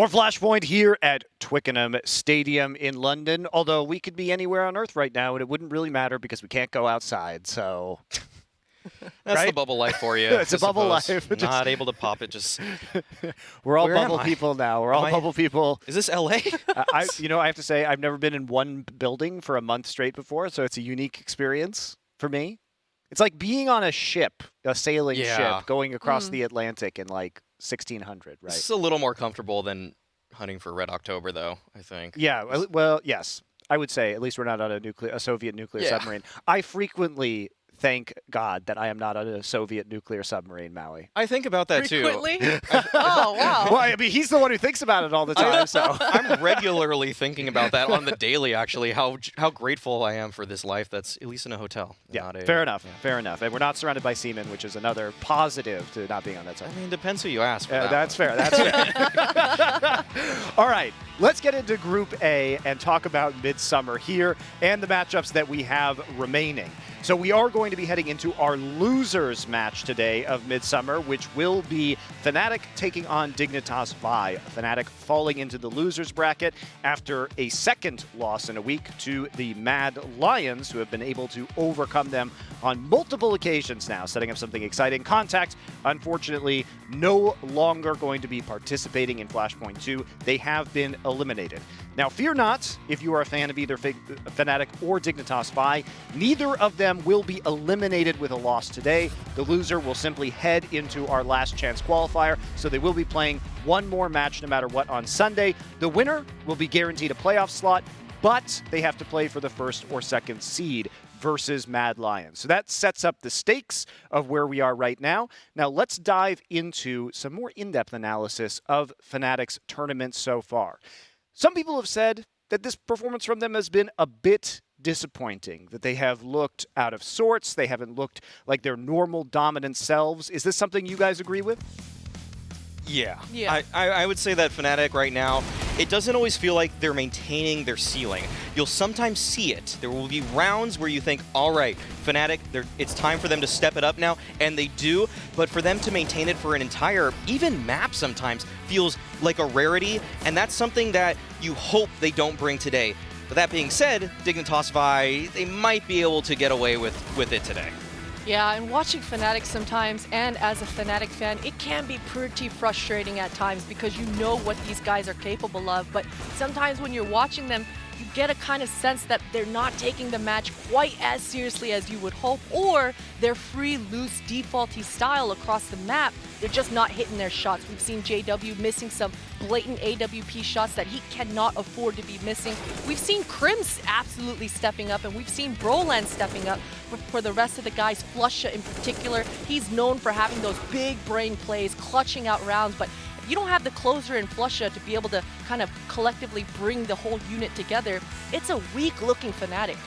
More Flashpoint here at Twickenham Stadium in London, although we could be anywhere on Earth right now and it wouldn't really matter because we can't go outside, so... That's right? the bubble life for you. It's a bubble life. Not able to pop it, just... We're all Where bubble am I? people now. We're all bubble people. Is this LA? I have to say, I've never been in one building for a month straight before, so it's a unique experience for me. It's like being on a ship, a sailing ship, going across the Atlantic in like 1600, right? It's a little more comfortable than hunting for Red October, though, I think. Yeah, well, yes. I would say at least we're not on a Soviet nuclear submarine. I frequently thank God that I am not on a Soviet nuclear submarine, Maui. I think how that Frequently? too. Oh, wow. Well, I mean, he's the one who thinks about it all the time, so. I'm regularly thinking about that on the daily, actually, how grateful I am for this life that's at least in a hotel. Yeah, fair enough, fair enough. And we're not surrounded by seamen, which is another positive to not being on that side. I mean, depends who you ask for that's fair, that's fair. All right, let's get into Group A and talk about Midsommar here and the matchups that we have remaining. So we are going to be heading into our losers match today of Midsommar, which will be Fnatic taking on Dignitas VIE. Fnatic falling into the losers bracket after a second loss in a week to the Mad Lions, who have been able to overcome them on multiple occasions now, setting up something exciting. Contact, unfortunately, no longer going to be participating in Flashpoint 2. They have been eliminated. Now, fear not, if you are a fan of either Fnatic or Dignitas VIE, neither of them will be eliminated with a loss today. The loser will simply head into our last chance qualifier, so they will be playing one more match no matter what on Sunday. The winner will be guaranteed a playoff slot, but they have to play for the first or second seed versus Mad Lions. So that sets up the stakes of where we are right now. Now let's dive into some more in-depth analysis of Fnatic's tournament so far. Some people have said that this performance from them has been a bit disappointing, that they have looked out of sorts, they haven't looked like their normal dominant selves. Is this something you guys agree with? Yeah. I would say that Fnatic right now, it doesn't always feel like they're maintaining their ceiling. You'll sometimes see it. There will be rounds where you think, all right, Fnatic, it's time for them to step it up now, and they do, but for them to maintain it for an entire, even map sometimes, feels like a rarity, and that's something that you hope they don't bring today. But that being said, Dignitas VIE, they might be able to get away with it today. Yeah, and watching Fnatic sometimes, and as a Fnatic fan, it can be pretty frustrating at times because you know what these guys are capable of, but sometimes when you're watching them, you get a kind of sense that they're not taking the match quite as seriously as you would hope, or their free, loose, defaulty style across the map, they're just not hitting their shots. We've seen JW missing some blatant AWP shots that he cannot afford to be missing. We've seen Crims absolutely stepping up, and we've seen Broland stepping up. But for the rest of the guys, Flusha in particular, he's known for having those big brain plays, clutching out rounds, but if you don't have the closer in Flusha to be able to kind of collectively bring the whole unit together, it's a weak-looking Fnatic.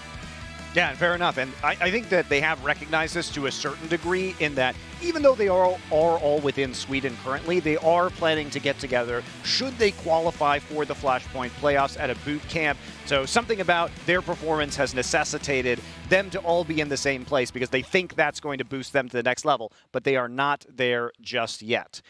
Yeah, fair enough. And I think that they have recognized this to a certain degree in that even though they are all within Sweden currently, they are planning to get together should they qualify for the Flashpoint playoffs at a boot camp. So something about their performance has necessitated them to all be in the same place because they think that's going to boost them to the next level, but they are not there just yet.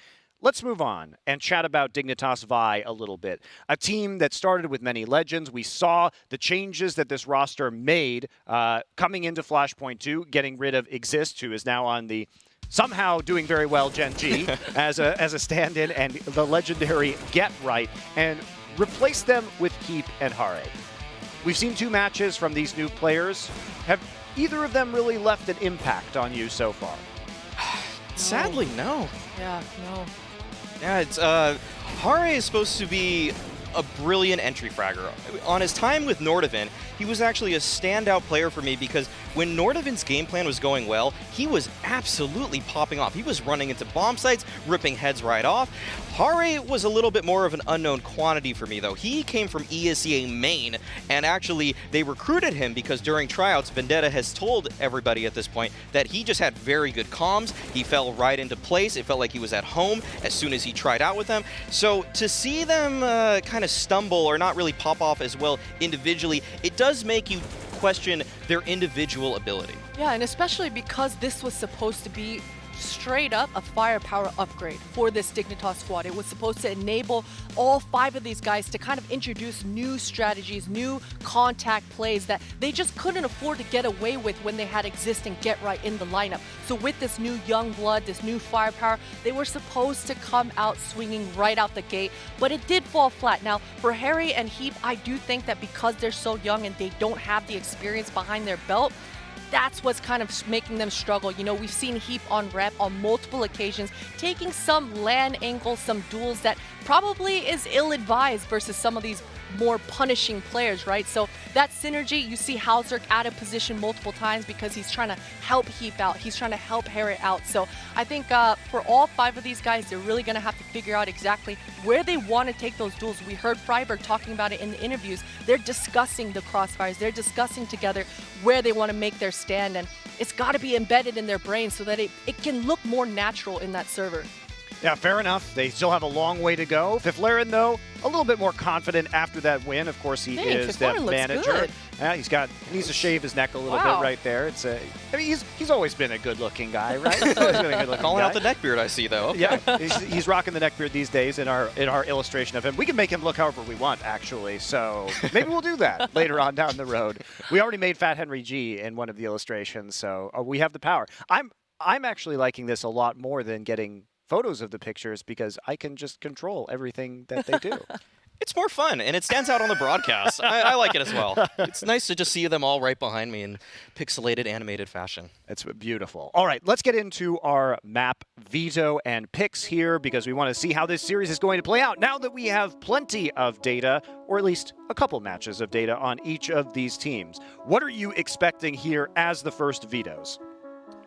Let's move on and chat about Dignitas VIE a little bit. A team that started with many legends. We saw the changes that this roster made coming into Flashpoint 2, getting rid of Exist, who is now on the somehow doing very well Gen G as a stand-in, and the legendary Get Right, and replace them with Heath and C.R.A.E. We've seen 2 matches from these new players. Have either of them really left an impact on you so far? Sadly, no. Yeah, no. Yeah, it's C.R.A.E is supposed to be a brilliant entry fragger. On his time with Nordictrax, he was actually a standout player for me because when Nordictrax's game plan was going well, he was absolutely popping off. He was running into bomb sites, ripping heads right off. C.R.A.E was a little bit more of an unknown quantity for me, though. He came from ESEA main, and actually they recruited him because during tryouts, Vendetta has told everybody at this point that he just had very good comms. He fell right into place. It felt like he was at home as soon as he tried out with them. So to see them kind of stumble or not really pop off as well individually, it does make you question their individual ability. Yeah, and especially because this was supposed to be straight up a firepower upgrade for this Dignitas squad. It was supposed to enable all 5 of these guys to kind of introduce new strategies, new contact plays that they just couldn't afford to get away with when they had existing Get Right in the lineup. So with this new young blood, this new firepower, they were supposed to come out swinging right out the gate, but it did fall flat. Now, for Harry and Heath, I do think that because they're so young and they don't have the experience behind their belt, that's what's kind of making them struggle. You know, we've seen Heath on rep on multiple occasions, taking some land angles, some duels that probably is ill-advised versus some of these more punishing players, right? So that synergy, you see Hauser out of position multiple times because he's trying to help Heath out. He's trying to help Harry out. So I think for all 5 of these guys, they're really going to have to figure out exactly where they want to take those duels. We heard Freiberg talking about it in the interviews. They're discussing the crossfires. They're discussing together where they want to make their stand, and it's got to be embedded in their brain so that it can look more natural in that server. Yeah, fair enough. They still have a long way to go. Fiflaren, though, a little bit more confident after that win. Of course, he is the manager. Good. Yeah, he needs to shave his neck a little bit right there. I mean, he's always been a good-looking guy, right? He's always been a good-looking Calling guy. out the neckbeard, I see, though. Okay. Yeah, he's rocking the neckbeard these days in our illustration of him. We can make him look however we want, actually. So maybe we'll do that later on down the road. We already made Fat Henry G in one of the illustrations, so we have the power. I'm actually liking this a lot more than getting photos of the pictures because I can just control everything that they do. It's more fun, and it stands out on the broadcast. I like it as well. It's nice to just see them all right behind me in pixelated, animated fashion. It's beautiful. All right, let's get into our map veto and picks here because we want to see how this series is going to play out now that we have plenty of data, or at least a couple matches of data on each of these teams. What are you expecting here as the first vetoes?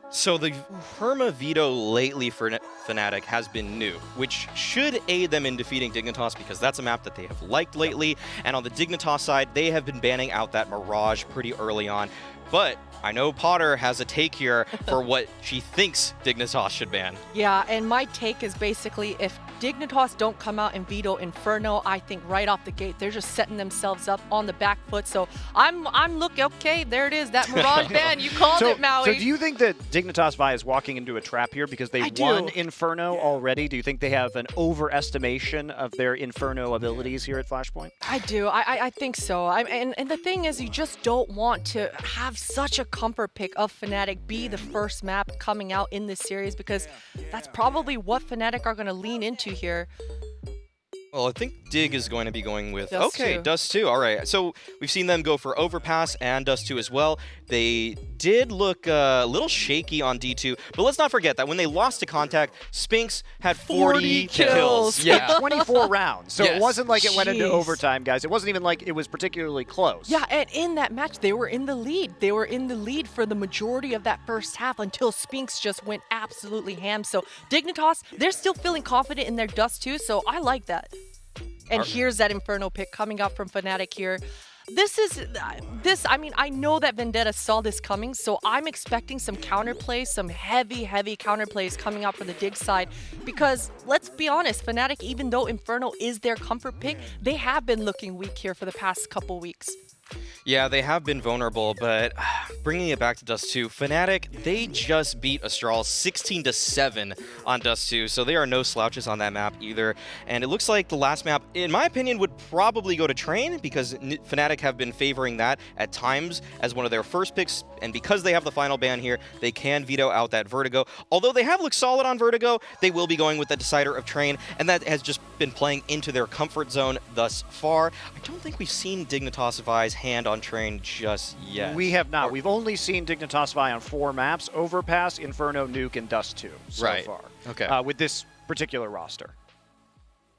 So the Perma veto lately for Fnatic has been new, which should aid them in defeating Dignitas because that's a map that they have liked lately. And on the Dignitas side, they have been banning out that Mirage pretty early on. But I know Potter has a take here for what she thinks Dignitas should ban. Yeah, and my take is basically if Dignitas don't come out and veto Inferno, I think right off the gate, they're just setting themselves up on the back foot. So I'm looking, okay, there it is, that Mirage ban. You called it, Maui. So do you think that Dignitas VIE is walking into a trap here because they won Inferno already? Do you think they have an overestimation of their Inferno abilities here at Flashpoint? I do. I think so. And the thing is, you just don't want to have such a comfort pick of Fnatic be the first map coming out in this series because that's probably what Fnatic are going to lean into here. Well, I think Dig is going to be going with, Dust 2. Dust 2. All right. So we've seen them go for Overpass and Dust 2 as well. They did look a little shaky on D2, but let's not forget that when they lost to Contact, Spinks had 40 kills. Yeah. 24 rounds. So Yes. it wasn't like it went into overtime, guys. It wasn't even like it was particularly close. Yeah, and in that match, they were in the lead. They were in the lead for the majority of that first half until Spinks just went absolutely ham. So Dignitas, they're still feeling confident in their Dust 2, so I like that. And here's that Inferno pick coming up from Fnatic here. I mean, I know that Vendetta saw this coming, so I'm expecting some counterplays, some heavy counterplays coming out for the Dig side. Because, let's be honest, Fnatic, even though Inferno is their comfort pick, they have been looking weak here for the past couple weeks. Yeah, they have been vulnerable, but bringing it back to Dust 2, Fnatic, they just beat Astral 16-7 on Dust 2, so they are no slouches on that map either. And it looks like the last map, in my opinion, would probably go to Train because Fnatic have been favoring that at times as one of their first picks, and because they have the final ban here, they can veto out that Vertigo. Although they have looked solid on Vertigo, they will be going with the decider of Train, and that has just been playing into their comfort zone thus far. I don't think we've seen Dignitas VIE's hand on Train just yet. We have not. We've only seen Dignitas VIE on 4 maps, Overpass, Inferno, Nuke, and Dust 2 so far. Okay. With this particular roster.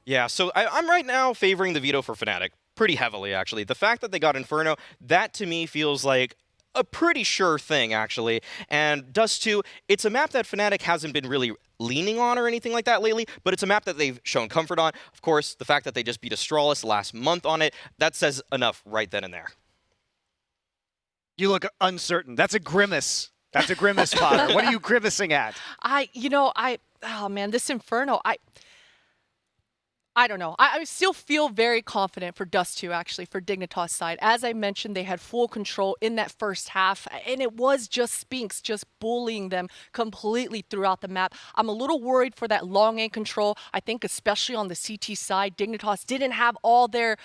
Yeah, so I'm right now favoring the veto for Fnatic pretty heavily, actually. The fact that they got Inferno, that to me feels like a pretty sure thing, actually. And Dust 2, it's a map that Fnatic hasn't been really leaning on or anything like that lately, but it's a map that they've shown comfort on. Of course, the fact that they just beat Astralis last month on it, that says enough right then and there. You look uncertain. That's a grimace. That's a grimace, Potter. What are you grimacing at? Oh man, this Inferno, I don't know. I still feel very confident for Dust 2, actually, for Dignitas side. As I mentioned, they had full control in that first half, and it was just Spinks just bullying them completely throughout the map. I'm a little worried for that long end control. I think especially on the CT side, Dignitas didn't have all their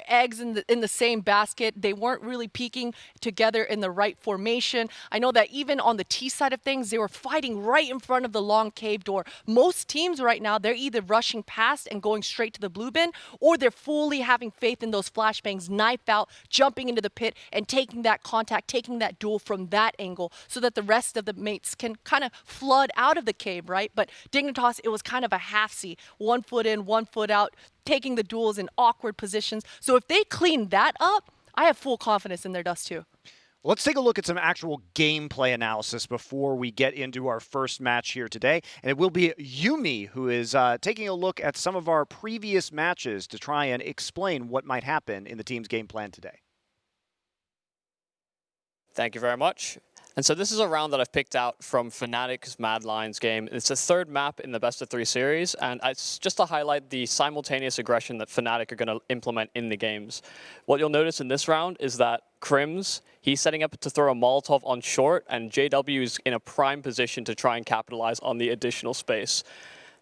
eggs in the same basket. They weren't really peaking together in the right formation. I know that even on the T side of things, they were fighting right in front of the long cave door. Most teams right now, they're either rushing past and going straight to the blue bin, or they're fully having faith in those flashbangs, knife out, jumping into the pit, and taking that contact, taking that duel from that angle so that the rest of the mates can kind of flood out of the cave, right? But Dignitas, it was kind of a half-C, 1 foot in, 1 foot out, taking the duels in awkward positions. So if they clean that up, I have full confidence in their Dust 2. Let's take a look at some actual gameplay analysis before we get into our first match here today. And it will be Yumi who is taking a look at some of our previous matches to try and explain what might happen in the team's game plan today. Thank you very much. And so this is a round that I've picked out from Fnatic's Mad Lions game. It's the third map in the best of 3 series, and it's just to highlight the simultaneous aggression that Fnatic are going to implement in the games. What you'll notice in this round is that Crims, he's setting up to throw a Molotov on short, and JW is in a prime position to try and capitalize on the additional space.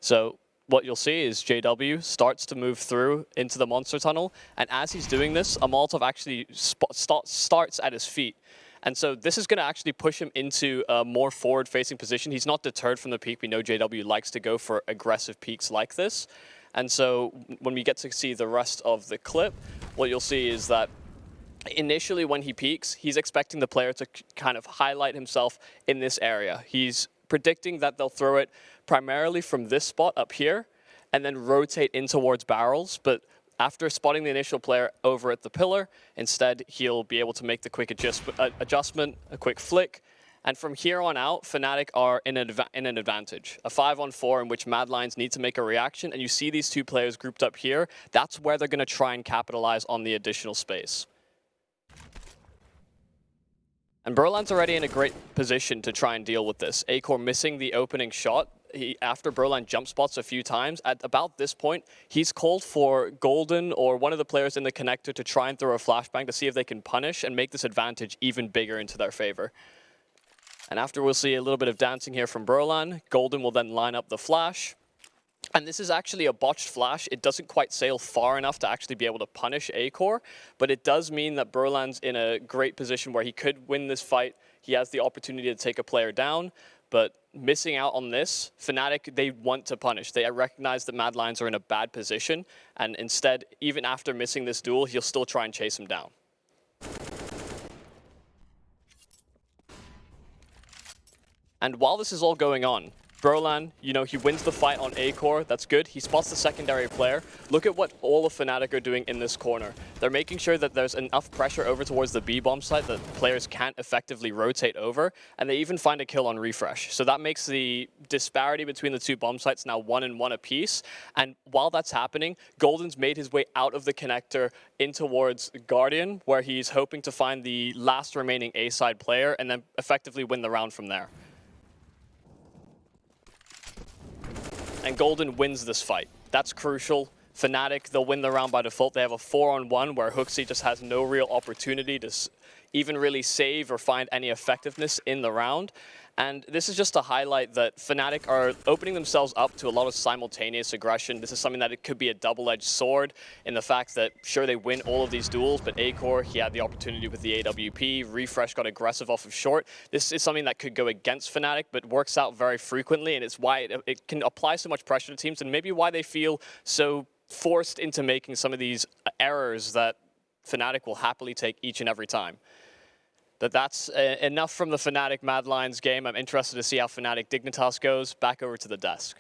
So what you'll see is JW starts to move through into the monster tunnel, and as he's doing this, a Molotov actually starts at his feet. And so this is going to actually push him into a more forward-facing position. He's not deterred from the peak. We know JW likes to go for aggressive peaks like this. And so when we get to see the rest of the clip, what you'll see is that initially when he peaks, he's expecting the player to kind of highlight himself in this area. He's predicting that they'll throw it primarily from this spot up here and then rotate in towards barrels. But after spotting the initial player over at the pillar, instead he'll be able to make the quick adjustment, a quick flick, and from here on out, Fnatic are in an advantage. A 5-on-4 in which Mad Lions need to make a reaction, and you see these two players grouped up here. That's where they're going to try and capitalize on the additional space. And Berlan's already in a great position to try and deal with this. Acor missing the opening shot. After Berlan jump spots a few times, at about this point, he's called for Golden or one of the players in the connector to try and throw a flashbang to see if they can punish and make this advantage even bigger into their favor. And after we'll see a little bit of dancing here from Berlan, Golden will then line up the flash. And this is actually a botched flash. It doesn't quite sail far enough to actually be able to punish Acor, but it does mean that Berlan's in a great position where he could win this fight. He has the opportunity to take a player down. But missing out on this, Fnatic, they want to punish. They recognize that Mad Lions are in a bad position, and instead, even after missing this duel, he'll still try and chase him down. And while this is all going on, Berlan, you know, he wins the fight on Acor. That's good. He spots the secondary player. Look at what all of Fnatic are doing in this corner. They're making sure that there's enough pressure over towards the B-bomb site that players can't effectively rotate over, and they even find a kill on refresh. So that makes the disparity between the two bomb sites now 1 and 1 apiece. And while that's happening, Golden's made his way out of the connector in towards Guardian, where he's hoping to find the last remaining A-side player and then effectively win the round from there. And Golden wins this fight. That's crucial. Fnatic, they'll win the round by default. They have a 4-on-1 where Hooksy just has no real opportunity to even really save or find any effectiveness in the round. And this is just to highlight that Fnatic are opening themselves up to a lot of simultaneous aggression. This is something that it could be a double-edged sword in the fact that, sure, they win all of these duels, but Acor, he had the opportunity with the AWP. Refresh got aggressive off of short. This is something that could go against Fnatic, but works out very frequently, and it's why it can apply so much pressure to teams, and maybe why they feel so forced into making some of these errors that Fnatic will happily take each and every time. But that's enough from the Fnatic Mad Lions game. I'm interested to see how Fnatic Dignitas goes. Back over to the desk.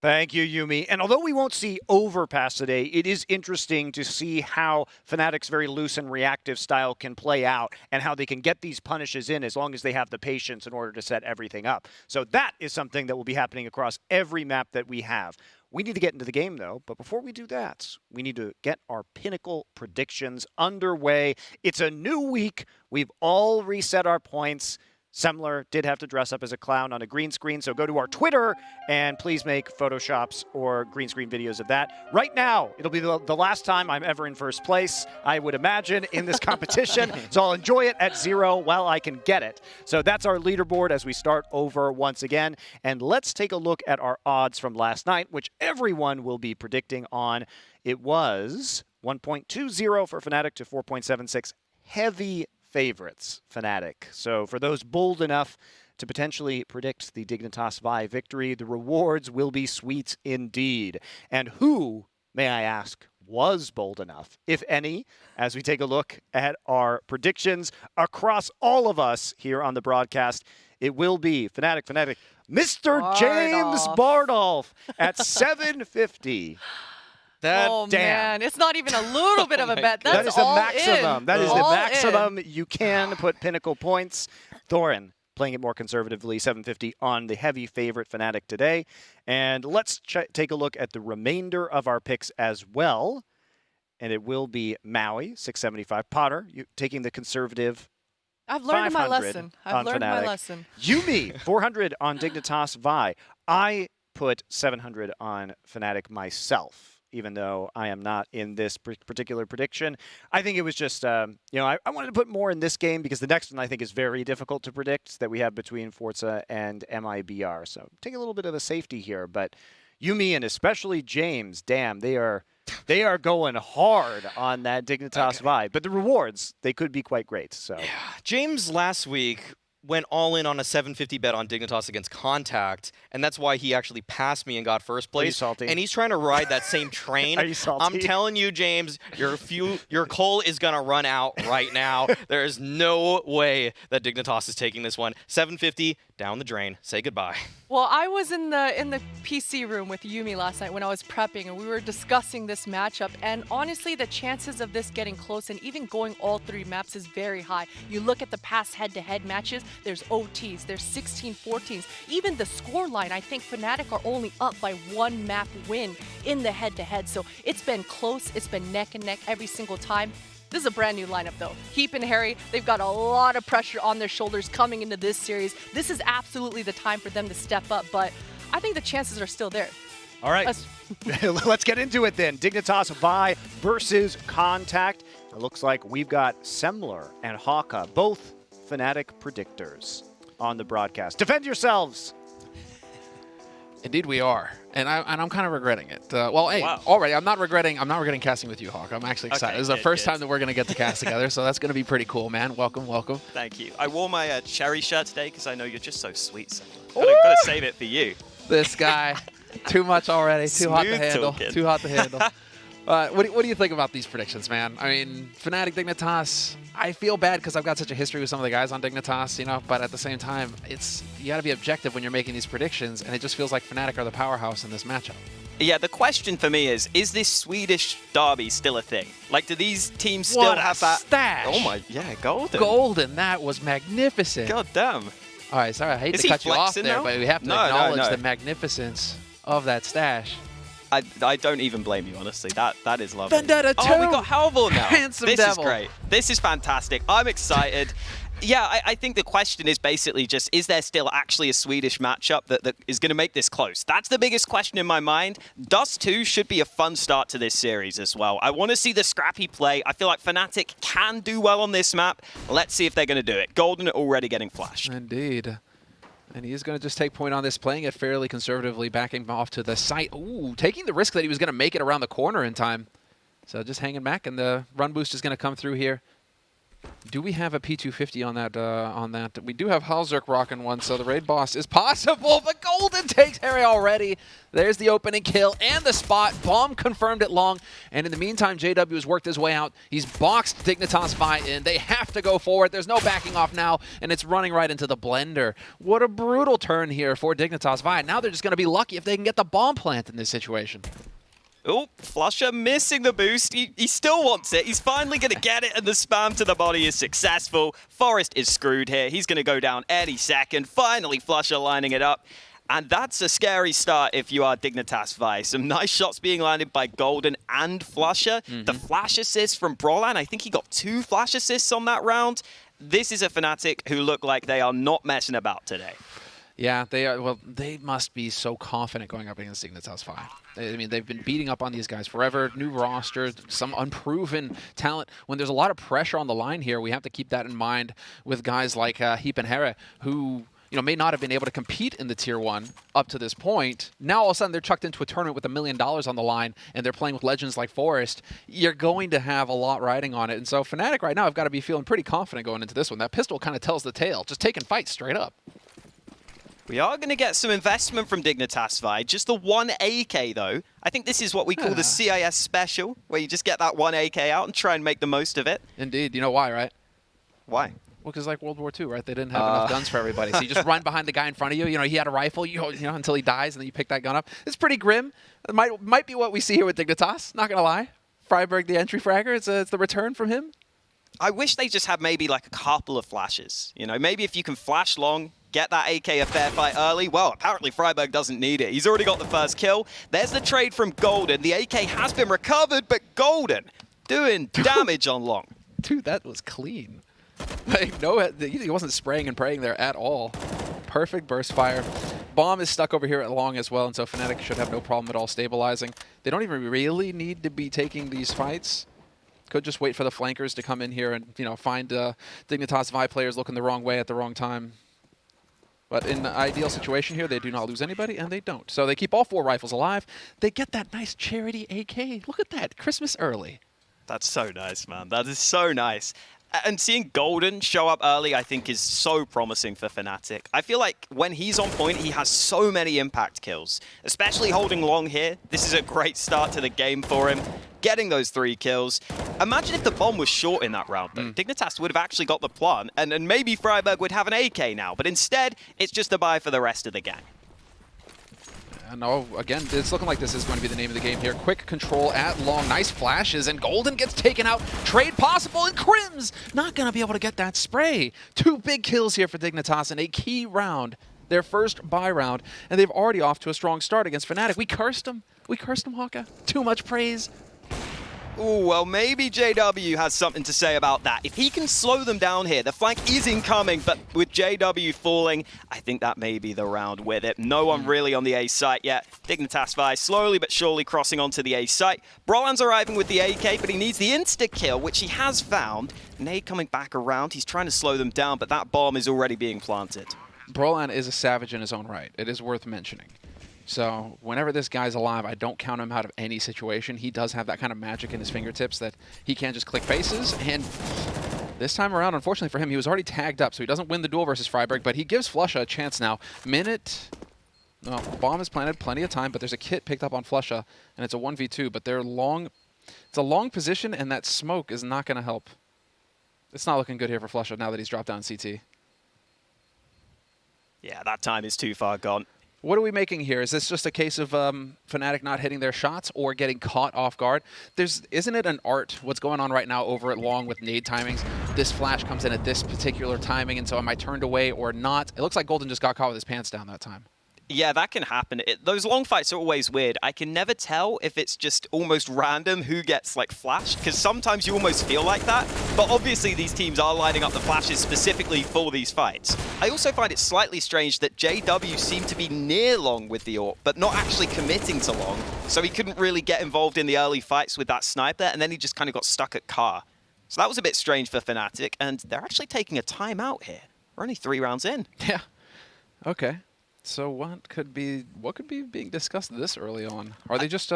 Thank you, Yumi. And although we won't see overpass today, it is interesting to see how Fnatic's very loose and reactive style can play out and how they can get these punishes in as long as they have the patience in order to set everything up. So that is something that will be happening across every map that we have. We need to get into the game, though, but before we do that, we need to get our Pinnacle predictions underway. It's a new week. We've all reset our points. Semler did have to dress up as a clown on a green screen, so go to our Twitter and please make Photoshops or green screen videos of that. Right now, it'll be the last time I'm ever in first place, I would imagine, in this competition, so I'll enjoy it at 0 while I can get it. So that's our leaderboard as we start over once again, and let's take a look at our odds from last night, which everyone will be predicting on. It was 1.20 for Fnatic to 4.76. Heavy favorites, Fnatic. So for those bold enough to potentially predict the Dignitas VIE victory, the rewards will be sweet indeed. And who, may I ask, was bold enough, if any, as we take a look at our predictions across all of us here on the broadcast? It will be Fnatic, Mr. James Bardolph at 750. Oh, man. It's not even a little bit of a bet. That's that is the maximum. In. That is all the maximum you can put pinnacle points. Thorin playing it more conservatively, 750 on the heavy favorite Fnatic today. And let's take a look at the remainder of our picks as well. And it will be Maui, 675. Potter, you taking the conservative. I've learned my lesson. I've learned my lesson. Yumi, 400 on Dignitas VIE. I put 700 on Fnatic myself, even though I am not in this particular prediction. I think it was just, I wanted to put more in this game because the next one I think is very difficult to predict that we have between Forza and MIBR. So take a little bit of a safety here, but Yumi and especially James, damn, they are going hard on that Dignitas VIE. But the rewards, they could be quite great. So yeah. James last week went all in on a 750 bet on Dignitas against Contact, and that's why he actually passed me and got first place. Are you salty? And he's trying to ride that same train. Are you salty? I'm telling you, James, your coal is gonna run out right now. There is no way that Dignitas is taking this one. 750 down the drain. Say goodbye. Well, I was in the PC room with Yumi last night when I was prepping, and we were discussing this matchup. And honestly, the chances of this getting close and even going all 3 maps is very high. You look at the past head-to-head matches. There's OTs, there's 16-14s. Even the scoreline, I think Fnatic are only up by 1 map win in the head-to-head. So it's been close, it's been neck and neck every single time. This is a brand new lineup though. Heath and Harry, they've got a lot of pressure on their shoulders coming into this series. This is absolutely the time for them to step up, but I think the chances are still there. All right, let's get into it then. Dignitas VIE versus Contact. It looks like we've got Semler and Haka, both Fnatic predictors on the broadcast. Defend yourselves. Indeed, we are, and I'm kind of regretting it. Already, I'm not regretting casting with you, Hawk. I'm actually excited. Okay, this is the first time that we're going to get to cast together, so that's going to be pretty cool, man. Welcome. Thank you. I wore my cherry shirt today because I know you're just so sweet. So gotta save it for you. This guy, too much already. Too hot to handle. Talking. Too hot to handle. What do you think about these predictions, man? I mean, Fnatic, Dignitas, I feel bad because I've got such a history with some of the guys on Dignitas, but at the same time, you got to be objective when you're making these predictions, and it just feels like Fnatic are the powerhouse in this matchup. Yeah, the question for me is this Swedish derby still a thing? Like, do these teams still have that? Stash. Oh my, yeah, golden. Golden, that was magnificent. God damn. All right, sorry, I hate Is to he cut you off flexing there, now? but we have to acknowledge the magnificence of that stash. I don't even blame you, honestly. That is lovely. Vendetta 2! Oh, we got Halvor now. Handsome this devil. Is great. This is fantastic. I'm excited. Yeah, I think the question is basically just, is there still actually a Swedish matchup that is going to make this close? That's the biggest question in my mind. Dust 2 should be a fun start to this series as well. I want to see the scrappy play. I feel like Fnatic can do well on this map. Let's see if they're going to do it. Golden are already getting flashed. Indeed. And he is going to just take point on this, playing it fairly conservatively, backing off to the site. Ooh, taking the risk that he was going to make it around the corner in time. So just hanging back, and the run boost is going to come through here. Do we have a P250 on that? We do have Halzerk rocking one, so the raid boss is possible, but Golden takes Harry already. There's the opening kill and the spot. Bomb confirmed it long, and in the meantime, JW has worked his way out. He's boxed Dignitas VIE in. They have to go forward. There's no backing off now, and it's running right into the blender. What a brutal turn here for Dignitas VIE. Now they're just going to be lucky if they can get the bomb plant in this situation. Oh, Flusher missing the boost. He still wants it. He's finally going to get it, and the spam to the body is successful. Forest is screwed here. He's going to go down any second. Finally, Flusher lining it up. And that's a scary start if you are Dignitas VIE. Some nice shots being landed by Golden and Flusher. The flash assist from Brolan, I think he got 2 flash assists on that round. this is a Fnatic who look like they are not messing about today. Yeah, they are. Well, they must be so confident going up against Dignitas VIE. I mean, they've been beating up on these guys forever. New roster, some unproven talent. When there's a lot of pressure on the line here, we have to keep that in mind with guys like Heath and Hera, who may not have been able to compete in the Tier 1 up to this point. Now, all of a sudden, they're chucked into a tournament with $1 million on the line, and they're playing with legends like Forest. You're going to have a lot riding on it. And so Fnatic right now have got to be feeling pretty confident going into this one. That pistol kind of tells the tale, just taking fights straight up. We are going to get some investment from Dignitas VIE. Just the 1 AK, though. I think this is what we call the CIS special, where you just get that 1 AK out and try and make the most of it. Indeed. You know why, right? Why? Well, because like World War II, right? They didn't have enough guns for everybody. So you just run behind the guy in front of you. He had a rifle, until he dies, and then you pick that gun up. It's pretty grim. It might be what we see here with Dignitas. Not going to lie. Freiberg, the entry fragger, it's the return from him. I wish they just had maybe like a couple of flashes. Maybe if you can flash long, get that AK a fair fight early. Well, apparently Freiberg doesn't need it. He's already got the first kill. There's the trade from Golden. The AK has been recovered, but Golden doing damage on long. Dude, that was clean. He wasn't spraying and praying there at all. Perfect burst fire. Bomb is stuck over here at long as well, and so Fnatic should have no problem at all stabilizing. They don't even really need to be taking these fights. Could just wait for the flankers to come in here and find Dignitas VIE players looking the wrong way at the wrong time. But in the ideal situation here, they do not lose anybody, and they don't. So they keep all 4 rifles alive. They get that nice charity AK. Look at that, Christmas early. That's so nice, man. That is so nice. And seeing Golden show up early, I think, is so promising for Fnatic. I feel like when he's on point, he has so many impact kills, especially holding long here. This is a great start to the game for him, getting those 3 kills. Imagine if the bomb was short in that round, though. Dignitas would have actually got the plant, and maybe Freiberg would have an AK now, but instead, it's just a buy for the rest of the gang. No, again, it's looking like this is going to be the name of the game here. Quick control at long, nice flashes, and Golden gets taken out. Trade possible, and Crim's not going to be able to get that spray. 2 big kills here for Dignitas in a key round, their first bye round, and they've already off to a strong start against Fnatic. We cursed them, Hawka. Too much praise. Ooh, well, maybe JW has something to say about that. If he can slow them down here, the flank is incoming, but with JW falling, I think that may be the round with it. No one really on the A site yet. Dignitas VIE slowly but surely crossing onto the A site. Brolan's arriving with the AK, but he needs the insta-kill, which he has found. Nade coming back around. He's trying to slow them down, but that bomb is already being planted. Brolan is a savage in his own right. It is worth mentioning. So whenever this guy's alive, I don't count him out of any situation. He does have that kind of magic in his fingertips that he can just click faces. And this time around, unfortunately for him, he was already tagged up, so he doesn't win the duel versus Freiberg, but he gives Flusha a chance now. Bomb is planted, plenty of time, but there's a kit picked up on Flusha, and it's a 1v2, but they're long. It's a long position, and that smoke is not going to help. It's not looking good here for Flusha now that he's dropped down CT. Yeah, that time is too far gone. What are we making here? Is this just a case of Fnatic not hitting their shots or getting caught off guard? Isn't it an art what's going on right now over at long with nade timings? This flash comes in at this particular timing, and so am I turned away or not? It looks like Golden just got caught with his pants down that time. Yeah, that can happen. Those long fights are always weird. I can never tell if it's just almost random who gets like flashed, because sometimes you almost feel like that. But obviously these teams are lining up the flashes specifically for these fights. I also find it slightly strange that JW seemed to be near long with the AWP, but not actually committing to long. So he couldn't really get involved in the early fights with that sniper, and then he just kind of got stuck at car. So that was a bit strange for Fnatic, and they're actually taking a timeout here. We're only 3 rounds in. Yeah. Okay. So what could be being discussed this early on? Are they just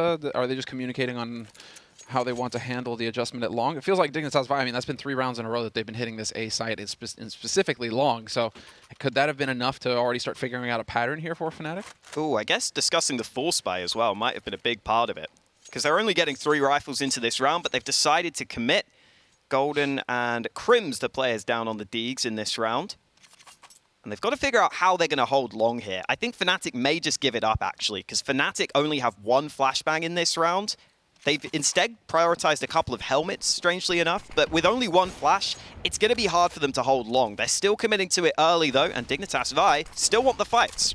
communicating on how they want to handle the adjustment at long? It feels like Dignitas VIE. I mean, that's been 3 rounds in a row that they've been hitting this A site, and specifically long. So could that have been enough to already start figuring out a pattern here for Fnatic? Oh, I guess discussing the force buy as well might have been a big part of it, because they're only getting 3 rifles into this round, but they've decided to commit. Golden and Crim's the players down on the Deegs in this round. And they've got to figure out how they're going to hold long here. I think Fnatic may just give it up, actually, because Fnatic only have 1 flashbang in this round. They've instead prioritized a couple of helmets, strangely enough, but with only 1 flash, it's going to be hard for them to hold long. They're still committing to it early, though, and Dignitas VIE still want the fights.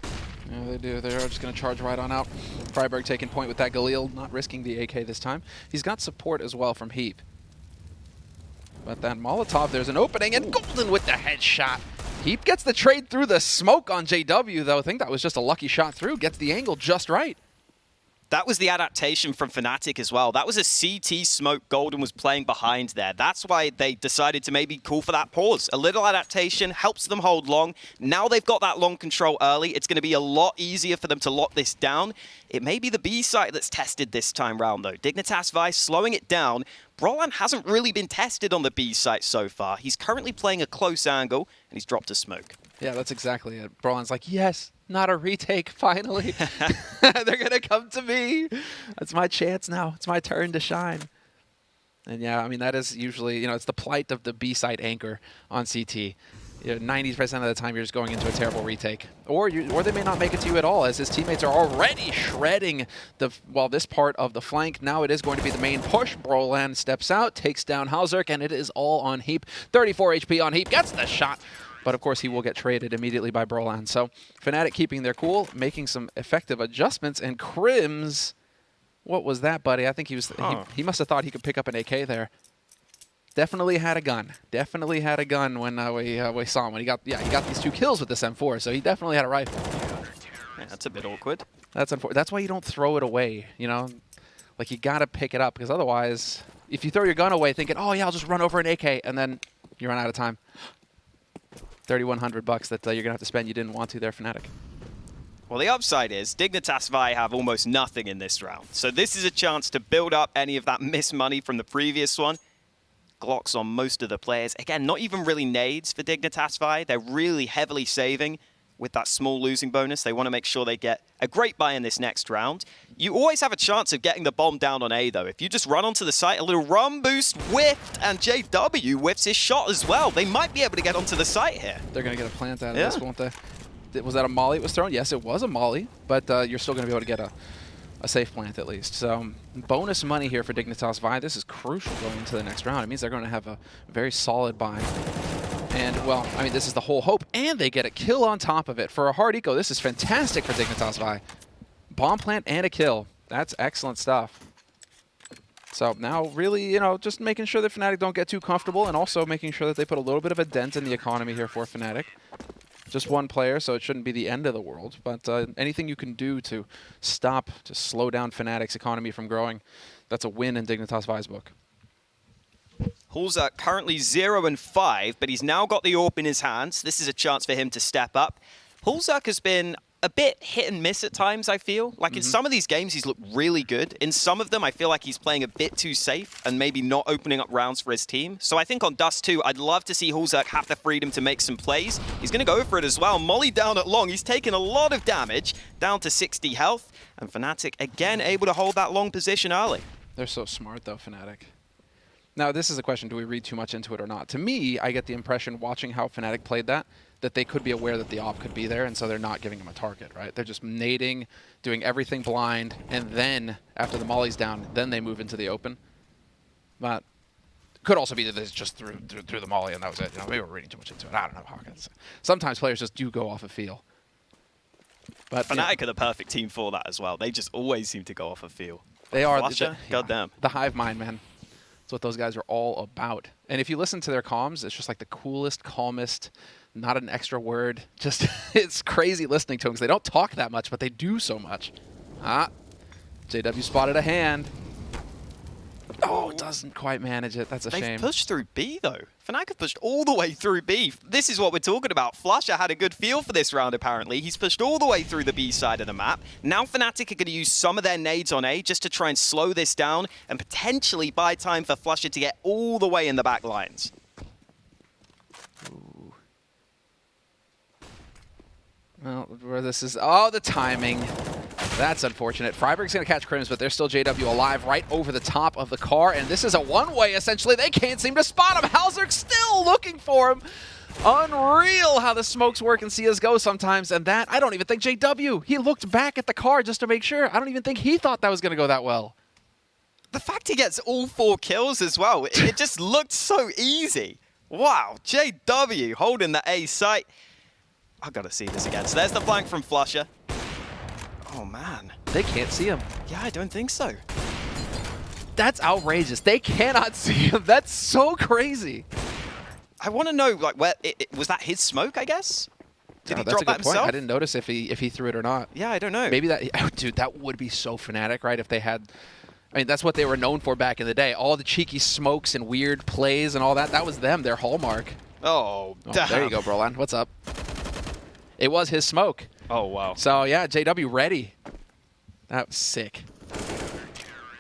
Yeah, they do. They're just going to charge right on out. Freiberg taking point with that Galil, not risking the AK this time. He's got support as well from Heath. But that Molotov, there's an opening, and Golden with the headshot. Heath gets the trade through the smoke on JW, though. I think that was just a lucky shot through. Gets the angle just right. That was the adaptation from Fnatic as well. That was a CT smoke Golden was playing behind there. That's why they decided to maybe call for that pause. A little adaptation helps them hold long. Now they've got that long control early. It's going to be a lot easier for them to lock this down. It may be the B site that's tested this time round, though. Dignitas VIE slowing it down. Brolan hasn't really been tested on the B site so far. He's currently playing a close angle, and he's dropped a smoke. Yeah, that's exactly it. Brolan's like, yes, not a retake, finally. They're going to come to me. That's my chance now. It's my turn to shine. And yeah, I mean, that is usually, you know, it's the plight of the B-side anchor on CT. 90% of the time, you're just going into a terrible retake. Or they may not make it to you at all, as his teammates are already shredding this part of the flank. Now it is going to be the main push. Brolan steps out, takes down Halzerk, and it is all on Heath. 34 HP on Heath, gets the shot. But of course, he will get traded immediately by Brolan. So Fnatic keeping their cool, making some effective adjustments, and Crims, what was that, buddy? I think he was he must have thought he could pick up an AK there. Definitely had a gun. Definitely had a gun when we saw him. When he got these 2 kills with this M4, so he definitely had a rifle. Yeah, that's a bit awkward. That's unfortunate. That's why you don't throw it away, you know? Like, you got to pick it up, because otherwise, if you throw your gun away thinking, oh yeah, I'll just run over an AK, and then you run out of time. $3,100 that you're going to have to spend you didn't want to there, Fnatic. Well, the upside is Dignitas VIE have almost nothing in this round. So this is a chance to build up any of that missed money from the previous one. Glocks on most of the players. Again, not even really nades for Dignitas VIE. They're really heavily saving with that small losing bonus. They want to make sure they get a great buy in this next round. You always have a chance of getting the bomb down on A, though. If you just run onto the site, a little run boost, whiffed, and JW whiffs his shot as well. They might be able to get onto the site here. They're going to get a plant out of this, won't they? Was that a molly that was thrown? Yes, it was a molly, but you're still going to be able to get a safe plant at least. So bonus money here for Dignitas VIE. This is crucial going into the next round. It means they're going to have a very solid buy. And, well, I mean, this is the whole hope. And they get a kill on top of it. For a hard eco, this is fantastic for Dignitas VIE. Bomb plant and a kill. That's excellent stuff. So now really, you know, just making sure that Fnatic don't get too comfortable, and also making sure that they put a little bit of a dent in the economy here for Fnatic. Just one player, so it shouldn't be the end of the world. But anything you can do to slow down Fnatic's economy from growing, that's a win in Dignitas VIE's book. Halzerk currently 0-5, but he's now got the AWP in his hands. This is a chance for him to step up. Halzerk has been a bit hit and miss at times, I feel. Like in some of these games, he's looked really good. In some of them, I feel like he's playing a bit too safe and maybe not opening up rounds for his team. So I think on Dust 2, I'd love to see Halzerk have the freedom to make some plays. He's going to go for it as well. Molly down at long. He's taken a lot of damage, down to 60 health. And Fnatic, again, able to hold that long position early. They're so smart, though, Fnatic. Now, this is a question, do we read too much into it or not? To me, I get the impression, watching how Fnatic played that they could be aware that the op could be there, and so they're not giving him a target, right? They're just nading, doing everything blind, and then, after the molly's down, then they move into the open. But could also be that they just threw the molly and that was it. You know, maybe we're reading too much into it. I don't know, Hawkins. Sometimes players just do go off a feel. But Fnatic are the perfect team for that as well. They just always seem to go off a feel. They are. Goddamn. The hive mind, man. That's what those guys are all about. And if you listen to their comms, it's just like the coolest, calmest, not an extra word. Just, it's crazy listening to them because they don't talk that much, but they do so much. JW spotted a hand. Oh, doesn't quite manage it. That's a shame. They've pushed through B, though. Fnatic have pushed all the way through B. This is what we're talking about. Flusher had a good feel for this round, apparently. He's pushed all the way through the B side of the map. Now Fnatic are going to use some of their nades on A just to try and slow this down and potentially buy time for Flusher to get all the way in the back lines. Ooh. Well, where this is... Oh, the timing. That's unfortunate. Freiburg's going to catch Crims, but there's still JW alive right over the top of the car, and this is a one-way, essentially. They can't seem to spot him. Halzerk's still looking for him. Unreal how the smokes work in CSGO sometimes, and that, I don't even think JW, he looked back at the car just to make sure. I don't even think he thought that was going to go that well. The fact he gets all 4 kills as well, it just looked so easy. Wow, JW holding the A site. I've got to see this again. So there's the flank from Flusher. Oh, man. They can't see him. Yeah, I don't think so. That's outrageous. They cannot see him. That's so crazy. I want to know, like, where was that his smoke? I guess. Did he That's drop a that good point. himself? I didn't notice if he threw it or not. Yeah, I don't know. Maybe that, oh, dude, that would be so Fnatic, right? If they had, I mean, that's what they were known for back in the day. All the cheeky smokes and weird plays and all that. That was them, their hallmark. Oh, Oh, there you go, Brolan. What's up? It was his smoke. Oh, wow. So, yeah, JW ready. That was sick.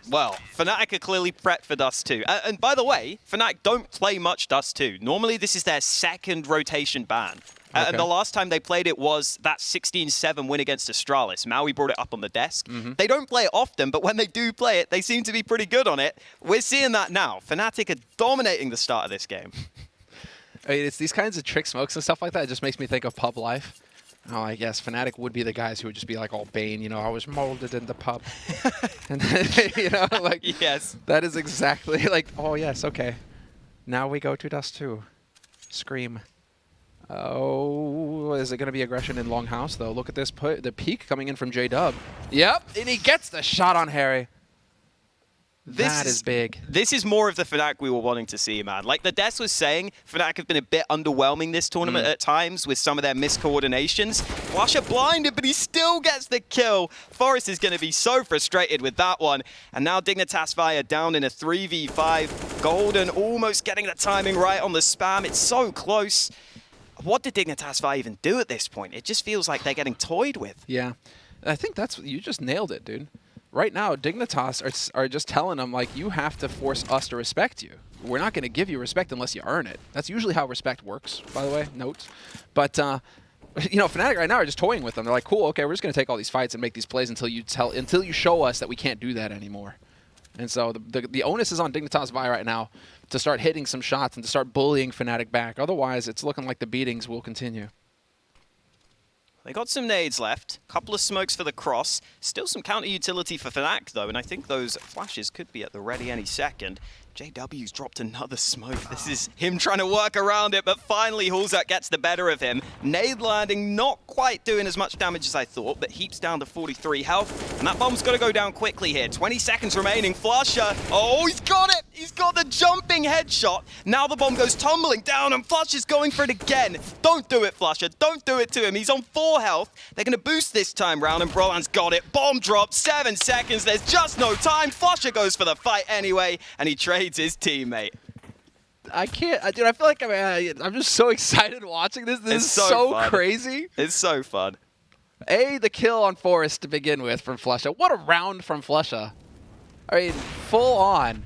Well, Fnatic are clearly prepped for Dust 2. And by the way, Fnatic don't play much Dust 2. Normally, this is their second rotation ban. Okay. And the last time they played it was that 16-7 win against Astralis. Maui brought it up on the desk. They don't play it often, but when they do play it, they seem to be pretty good on it. We're seeing that now. Fnatic are dominating the start of this game. I mean, it's these kinds of trick smokes and stuff like that. It just makes me think of pub life. Oh, I guess Fnatic would be the guys who would just be like all Bane, you know, I was molded in the pub. And then, you know, like, Yes. that is exactly like, oh, yes, okay. Now we go to Dust 2. Scream. Oh, is it going to be aggression in Longhouse, though? Look at this, the peak coming in from J-Dub. Yep, and he gets the shot on Harry. That is big. This is more of the Fnatic we were wanting to see, man. Like the Des was saying, Fnatic have been a bit underwhelming this tournament at times with some of their miscoordinations. Flasher blinded, but he still gets the kill. Forest is going to be so frustrated with that one. And now Dignitas VIE down in a 3v5. Golden almost getting the timing right on the spam. It's so close. What did Dignitas VIE even do at this point? It just feels like they're getting toyed with. Yeah, I think that's, you just nailed it, dude. Right now, Dignitas are just telling them, like, you have to force us to respect you. We're not going to give you respect unless you earn it. That's usually how respect works, by the way, notes. But, you know, Fnatic right now are just toying with them. They're like, cool, okay, we're just going to take all these fights and make these plays until you show us that we can't do that anymore. And so the onus is on Dignitas VIE right now to start hitting some shots and to start bullying Fnatic back. Otherwise, it's looking like the beatings will continue. They got some nades left, couple of smokes for the cross, still some counter utility for Fnatic though, and I think those flashes could be at the ready any second. JW's dropped another smoke. This is him trying to work around it, but finally Hulzak gets the better of him. Nade landing, not quite doing as much damage as I thought, but Heath's down to 43 health, and that bomb's got to go down quickly here. 20 seconds remaining. Flusher, oh, he's got it! He's got the jumping headshot. Now the bomb goes tumbling down, and Flusher's going for it again. Don't do it, Flusher. Don't do it to him. He's on 4 health. They're going to boost this time round, and Brolan's got it. Bomb drop, 7 seconds. There's just no time. Flusher goes for the fight anyway, and he trades his teammate. I can't, dude, I feel like I'm just so excited watching this. This is so fun. crazy. It's so fun. The kill on Forest to begin with from Flusha. What a round from Flusha. I mean, full on.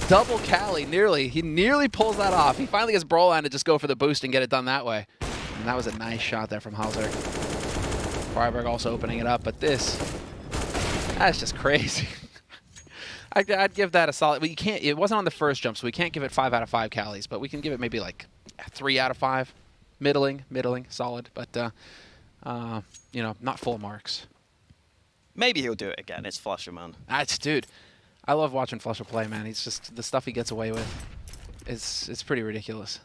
Double Cali, nearly. He nearly pulls that off. He finally gets Brolan to just go for the boost and get it done that way. And that was a nice shot there from Halzerk. Freiberg also opening it up, but that's just crazy. I'd give that a solid. Well, you can't. It wasn't on the first jump, so we can't give it 5 out of 5 Calis, but we can give it maybe like 3 out of 5. Middling, solid, but you know, not full marks. Maybe he'll do it again. It's Flusher, man. Dude, I love watching Flusher play, man. He's just, the stuff he gets away with, it's pretty ridiculous.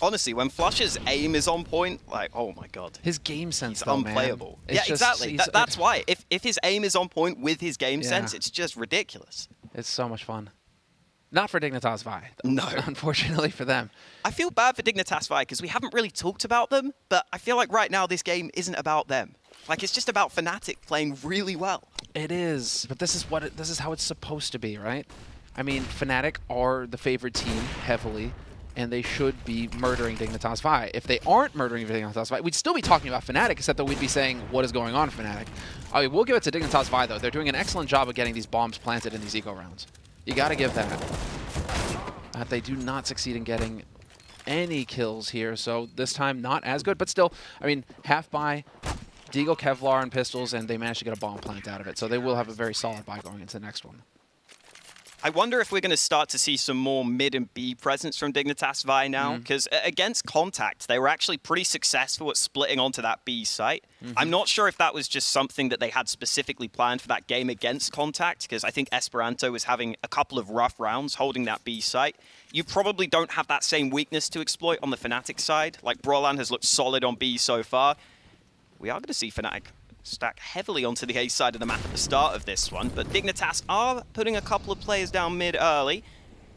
Honestly, when Flusher's aim is on point, like, oh my god. His game sense, It's though, unplayable. Man. Yeah, exactly. That's why. If his aim is on point with his game sense, it's just ridiculous. It's so much fun. Not for Dignitas VIE, though, No. unfortunately for them. I feel bad for Dignitas VIE because we haven't really talked about them, but I feel like right now this game isn't about them. Like, it's just about Fnatic playing really well. It is, but this is how it's supposed to be, right? I mean, Fnatic are the favored team heavily, and they should be murdering Dignitas VIE. If they aren't murdering Dignitas VIE, we'd still be talking about Fnatic, except that we'd be saying, what is going on, Fnatic? I mean, we'll give it to Dignitas VIE, though. They're doing an excellent job of getting these bombs planted in these eco rounds. You got to give that. They do not succeed in getting any kills here, so this time not as good, but still, I mean, half buy, Deagle, Kevlar, and pistols, and they managed to get a bomb plant out of it, so they will have a very solid buy going into the next one. I wonder if we're going to start to see some more mid and B presence from Dignitas VIE now, because against Contact, they were actually pretty successful at splitting onto that B site. I'm not sure if that was just something that they had specifically planned for that game against Contact, because I think Esperanto was having a couple of rough rounds holding that B site. You probably don't have that same weakness to exploit on the Fnatic side. Like, Brolan has looked solid on B so far. We are going to see Fnatic stack heavily onto the A side of the map at the start of this one, but Dignitas are putting a couple of players down mid early.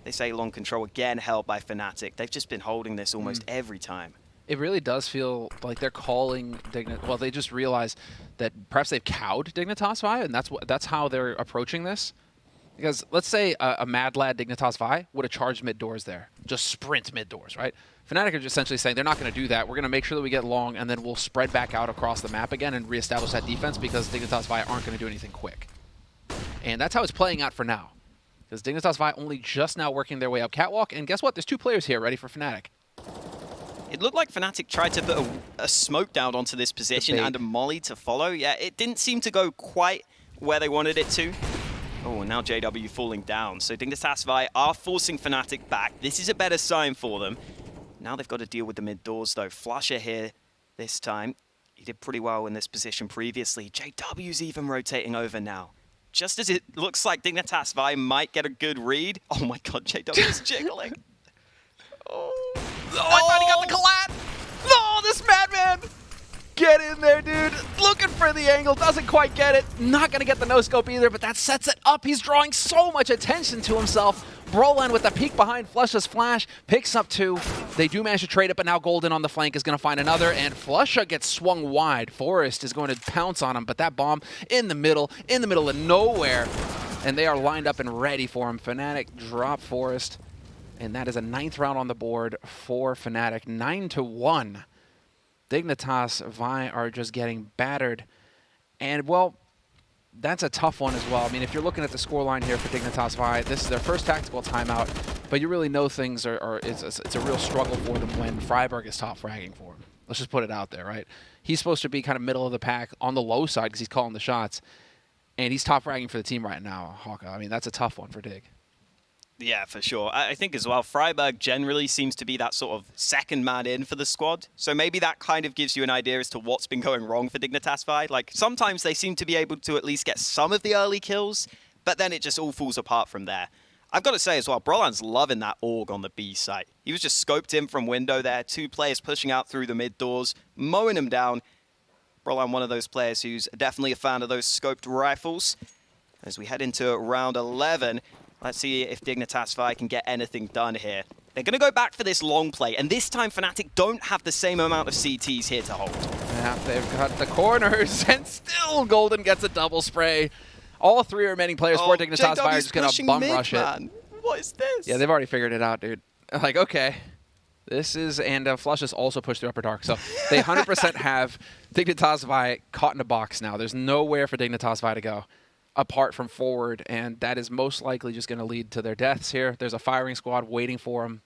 They say long control again held by Fnatic. They've just been holding this almost every time. It really does feel like they're calling Dignitas. Well, they just realized that perhaps they've cowed Dignitas VIE, and that's how they're approaching this. Because let's say a Mad Lad Dignitas VIE would have charged mid doors there, just sprint mid doors, right? Fnatic are just essentially saying they're not going to do that. We're going to make sure that we get long, and then we'll spread back out across the map again and reestablish that defense because Dignitas VIE aren't going to do anything quick. And that's how it's playing out for now. Because Dignitas VIE only just now working their way up catwalk, and guess what? There's 2 players here ready for Fnatic. It looked like Fnatic tried to put a smoke down onto this position and a molly to follow. Yeah, it didn't seem to go quite where they wanted it to. Oh, and now JW falling down. So Dignitas VIE are forcing Fnatic back. This is a better sign for them. Now they've got to deal with the mid doors, though. Flusher here this time. He did pretty well in this position previously. JW's even rotating over now. Just as it looks like Dignitas VIE might get a good read. Oh my god, JW's jiggling. Oh, I thought he got the collat! Oh, this madman! Get in there, dude. Looking for the angle, doesn't quite get it. Not going to get the no-scope either, but that sets it up. He's drawing so much attention to himself. Brolan with the peek behind Flusha's flash, picks up 2. They do manage to trade it, but now Golden on the flank is going to find another, and Flusha gets swung wide. Forest is going to pounce on him, but that bomb in the middle of nowhere, and they are lined up and ready for him. Fnatic drop Forest, and that is a 9th round on the board for Fnatic, 9-1. Dignitas VIE are just getting battered, and well, that's a tough one as well. I mean, if you're looking at the scoreline here for Dignitas VIE, this is their first tactical timeout, but you really know things it's a real struggle for them when Freiburg is top fragging for them. Let's just put it out there, right? He's supposed to be kind of middle of the pack on the low side because he's calling the shots, and he's top fragging for the team right now, Hawka. I mean, that's a tough one for Dig. Yeah, for sure. I think as well, Freiburg generally seems to be that sort of second man in for the squad. So maybe that kind of gives you an idea as to what's been going wrong for Dignitas VIE. Like, sometimes they seem to be able to at least get some of the early kills, but then it just all falls apart from there. I've got to say as well, Brolan's loving that AUG on the B site. He was just scoped in from window there. 2 players pushing out through the mid doors, mowing him down. Brolan, one of those players who's definitely a fan of those scoped rifles. As we head into round 11, let's see if Dignitas VIE can get anything done here. They're going to go back for this long play, and this time Fnatic don't have the same amount of CTs here to hold. Yeah, they've got the corners, and still Golden gets a double spray. All 3 remaining players for Dignitas VIE are just going to bum rush it. What is this? Yeah, they've already figured it out, dude. Like, okay. This is, and Flush has also pushed through Upper Dark, so they 100% have Dignitas VIE caught in a box now. There's nowhere for Dignitas VIE to go apart from forward, and that is most likely just going to lead to their deaths here. There's a firing squad waiting for them.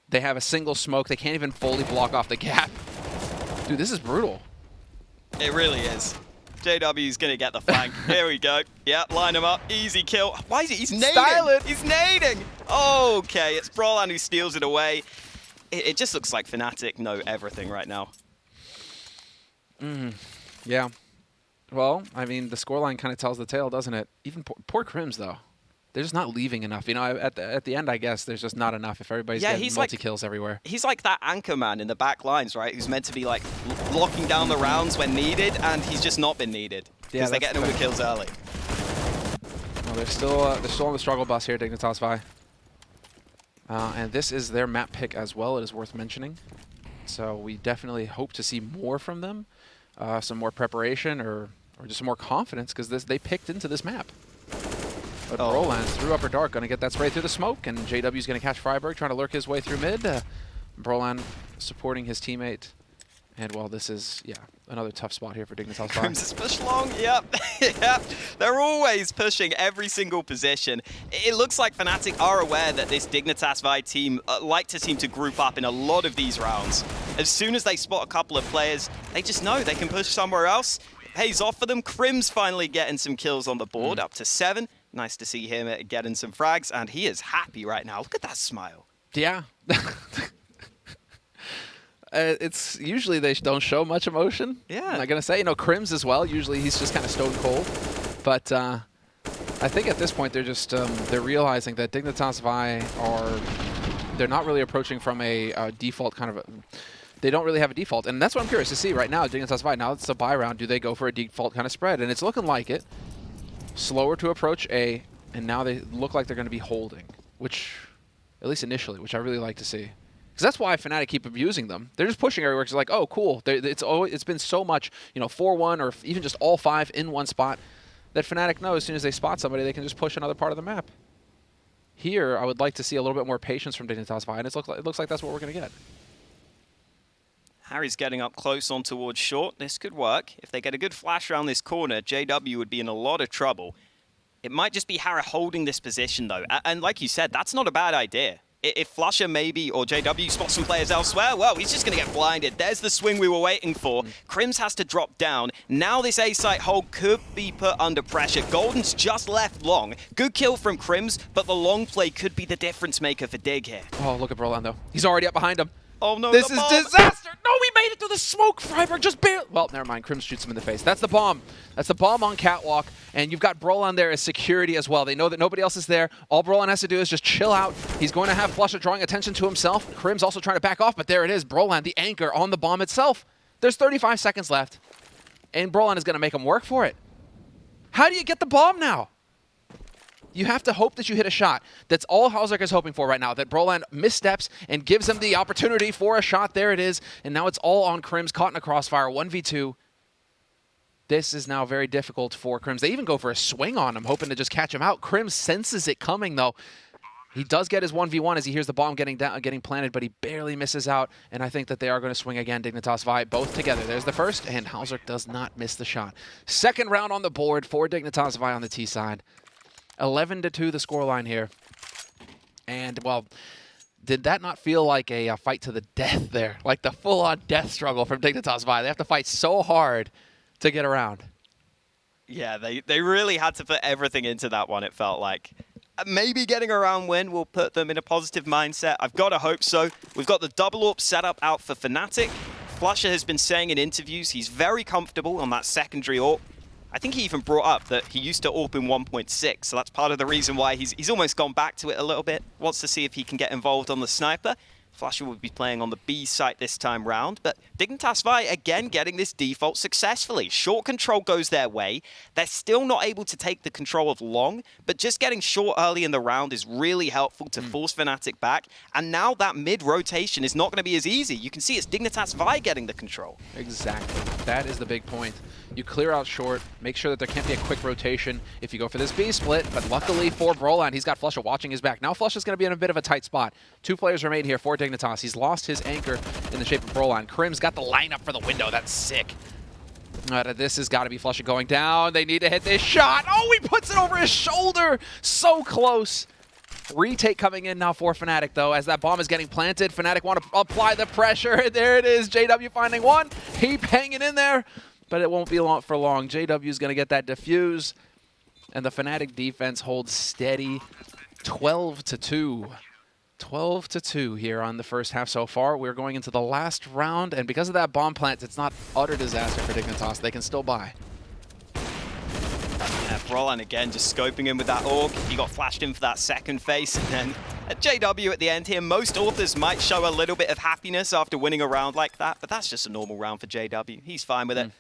They have a single smoke. They can't even fully block off the gap. Dude, this is brutal. It really is. JW's going to get the flank. Here we go. Yep, line him up. Easy kill. Why is he? He's nading. Styling. He's nading. Okay, it's Brolan who steals it away. It just looks like Fnatic know everything right now. Yeah. Well, I mean, the scoreline kind of tells the tale, doesn't it? Even poor Crims, though. They're just not leaving enough. You know, at the end, I guess, there's just not enough if everybody's getting multi-kills everywhere. He's like that anchor man in the back lines, right? Who's meant to be, like, locking down the rounds when needed, and he's just not been needed. Because they're getting all the kills early. Well, they're still on the struggle bus here, Dignitas VIE. And this is their map pick as well, it is worth mentioning. So we definitely hope to see more from them. Some more preparation or just some more confidence, because they picked into this map. But Brolan's through Upper Dark, going to get that spray through the smoke, and JW's going to catch Freiburg, trying to lurk his way through mid. Brolan supporting his teammate. And well, this is, yeah, another tough spot here for Dignitas VIE. Crims is push long, yep. Yep. They're always pushing every single position. It looks like Fnatic are aware that this Dignitas VIE team like to seem to group up in a lot of these rounds. As soon as they spot a couple of players, they just know they can push somewhere else. It pays off for them. Crims finally getting some kills on the board, up to 7. Nice to see him getting some frags, and he is happy right now. Look at that smile. Yeah. It's usually they don't show much emotion. Yeah. I'm not going to say. You know, Crims as well. Usually he's just kind of stone cold. But I think at this point they're just they're realizing that Dignitas VIE they're not really approaching from a default kind of they don't really have a default. And that's what I'm curious to see right now. Dignitas VIE, now it's a buy round. Do they go for a default kind of spread? And it's looking like it. Slower to approach A, and now they look like they're going to be holding, which, at least initially, which I really like to see. Because that's why Fnatic keep abusing them. They're just pushing everywhere. It's like, oh, cool. It's been so much, 4-1 or even just all 5 in one spot that Fnatic knows as soon as they spot somebody, they can just push another part of the map. Here, I would like to see a little bit more patience from Dignitas VIE, and it looks like that's what we're going to get. Harry's getting up close on towards short. This could work. If they get a good flash around this corner, JW would be in a lot of trouble. It might just be Harry holding this position, though. And like you said, that's not a bad idea. If Flusher maybe or JW spots some players elsewhere, well, he's just going to get blinded. There's the swing we were waiting for. Crims has to drop down. Now this A-site hold could be put under pressure. Golden's just left long. Good kill from Crims, but the long play could be the difference maker for Dig here. Oh, look at Brolan, though. He's already up behind him. Oh no, this is disaster! No, we made it through the smoke! Freiburg just barely... Well, never mind. Crims shoots him in the face. That's the bomb. That's the bomb on Catwalk. And you've got Brolan there as security as well. They know that nobody else is there. All Brolan has to do is just chill out. He's going to have Flusher drawing attention to himself. Crims also trying to back off, but there it is. Brolan, the anchor on the bomb itself. There's 35 seconds left. And Brolan is going to make him work for it. How do you get the bomb now? You have to hope that you hit a shot. That's all Hauserk is hoping for right now, that Brolan missteps and gives him the opportunity for a shot. There it is. And now it's all on Crims, caught in a crossfire, 1v2. This is now very difficult for Crims. They even go for a swing on him, hoping to just catch him out. Crims senses it coming, though. He does get his 1v1 as he hears the bomb getting planted, but he barely misses out. And I think that they are going to swing again, Dignitas VIE, both together. There's the first, and Hauserk does not miss the shot. Second round on the board for Dignitas VIE on the T side. 11-2 the scoreline here. And, well, did that not feel like a fight to the death there? Like the full-on death struggle from Dignitas VIE. They have to fight so hard to get around. Yeah, they really had to put everything into that one, it felt like. Maybe getting a round win will put them in a positive mindset. I've got to hope so. We've got the double AWP setup out for Fnatic. Flusher has been saying in interviews he's very comfortable on that secondary AWP. I think he even brought up that he used to AWP in 1.6, so that's part of the reason why he's almost gone back to it a little bit. Wants to see if he can get involved on the sniper. Flusher will be playing on the B site this time round, but Dignitas VIE again getting this default successfully. Short control goes their way. They're still not able to take the control of long, but just getting short early in the round is really helpful to force Fnatic back. And now that mid rotation is not going to be as easy. You can see it's Dignitas VIE getting the control. Exactly. That is the big point. You clear out short, make sure that there can't be a quick rotation if you go for this B split, but luckily for Brolan, he's got Flusher watching his back. Now Flusher's going to be in a bit of a tight spot. 2 players remain here for Dignitas. He's lost his anchor in the shape of Brolan. Crims got the lineup for the window. That's sick. This has got to be Flusher going down. They need to hit this shot. Oh, he puts it over his shoulder. So close. Retake coming in now for Fnatic, though, as that bomb is getting planted. Fnatic want to apply the pressure. There it is. JW finding one. Heath hanging in there, but it won't be for long. JW is going to get that defuse, and the Fnatic defense holds steady. 12-2. 12-2 here on the first half so far. We're going into the last round, and because of that bomb plant, it's not utter disaster for Dignitas. They can still buy. Brolan again just scoping him with that AWP. He got flashed in for that second face, and then JW at the end here. Most authors might show a little bit of happiness after winning a round like that, but that's just a normal round for JW. He's fine with it.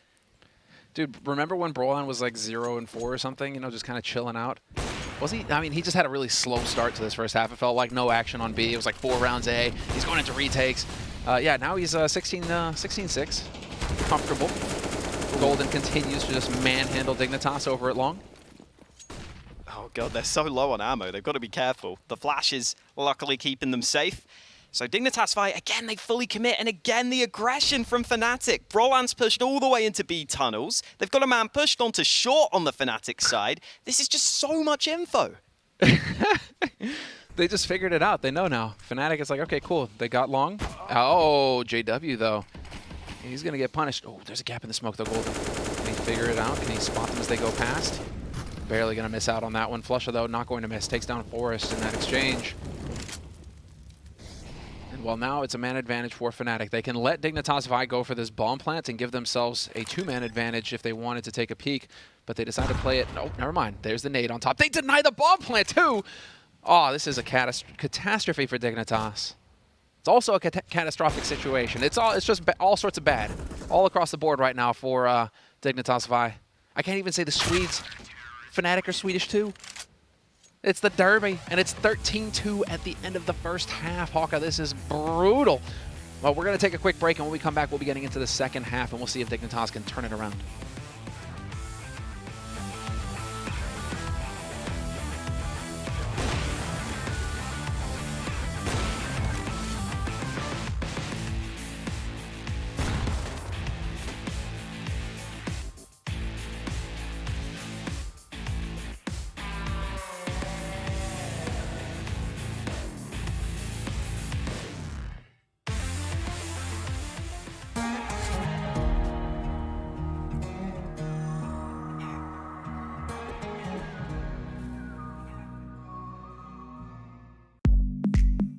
Dude, remember when Brolan was like 0-4 or something, just kind of chilling out? Was he? I mean, he just had a really slow start to this first half. It felt like no action on B. It was like 4 rounds A. He's going into retakes. Yeah, now he's 16-6. Comfortable. Golden continues to just manhandle Dignitas over at long. Oh god, they're so low on ammo. They've got to be careful. The flash is luckily keeping them safe. So Dignitas VIE, again, they fully commit, and again, the aggression from Fnatic. Brolan's pushed all the way into B tunnels. They've got a man pushed onto short on the Fnatic side. This is just so much info. They just figured it out. They know now. Fnatic is like, okay, cool. They got long. Oh, JW, though. He's going to get punished. Oh, there's a gap in the smoke, though, Golden. Can he figure it out? Can he spot them as they go past? Barely going to miss out on that one. Flusher, though, not going to miss. Takes down Forest in that exchange. And well, now it's a man advantage for Fnatic. They can let Dignitas VIE go for this bomb plant and give themselves a 2-man advantage if they wanted to take a peek, but they decided to play it. No, never mind. There's the nade on top. They deny the bomb plant, too! Oh, this is a catastrophe for Dignitas. It's also a catastrophic situation. It's just all sorts of bad, all across the board right now for Dignitas VIE. I can't even say the Swedes. Fnatic are Swedish too. It's the derby, and it's 13-2 at the end of the first half. Hawka, this is brutal. Well, we're going to take a quick break, and when we come back, we'll be getting into the second half, and we'll see if Dignitas can turn it around.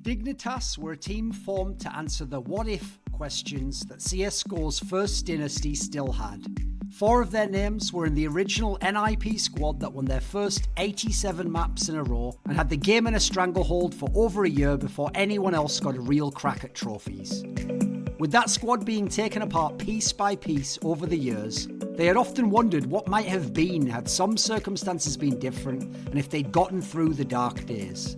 Dignitas were a team formed to answer the what-if questions that CSGO's first dynasty still had. 4 of their names were in the original NIP squad that won their first 87 maps in a row and had the game in a stranglehold for over a year before anyone else got a real crack at trophies. With that squad being taken apart piece by piece over the years, they had often wondered what might have been had some circumstances been different and if they'd gotten through the dark days.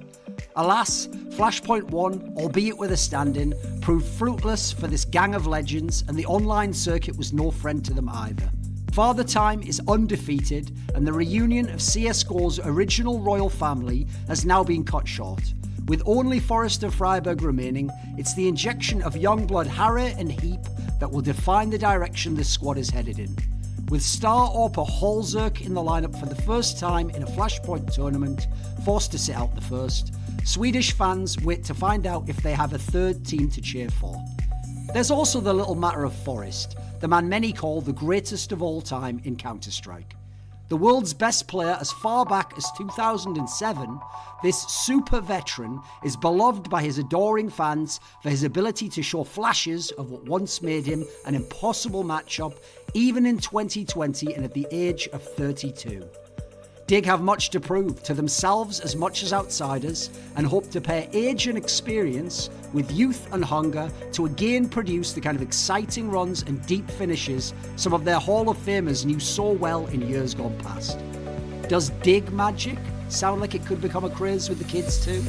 Alas, Flashpoint 1, albeit with a stand-in, proved fruitless for this gang of legends, and the online circuit was no friend to them either. Father Time is undefeated, and the reunion of CSGO's original royal family has now been cut short. With only Forrester Freiberg remaining, it's the injection of young blood Harry and Heath that will define the direction this squad is headed in. With star Orpa Holzerk in the lineup for the first time in a Flashpoint tournament, forced to sit out the first, Swedish fans wait to find out if they have a third team to cheer for. There's also the little matter of Forrest, the man many call the greatest of all time in Counter-Strike. The world's best player as far back as 2007, this super veteran is beloved by his adoring fans for his ability to show flashes of what once made him an impossible matchup, even in 2020 and at the age of 32. Dig have much to prove to themselves as much as outsiders and hope to pair age and experience with youth and hunger to again produce the kind of exciting runs and deep finishes some of their Hall of Famers knew so well in years gone past. Does Dig magic sound like it could become a craze with the kids too?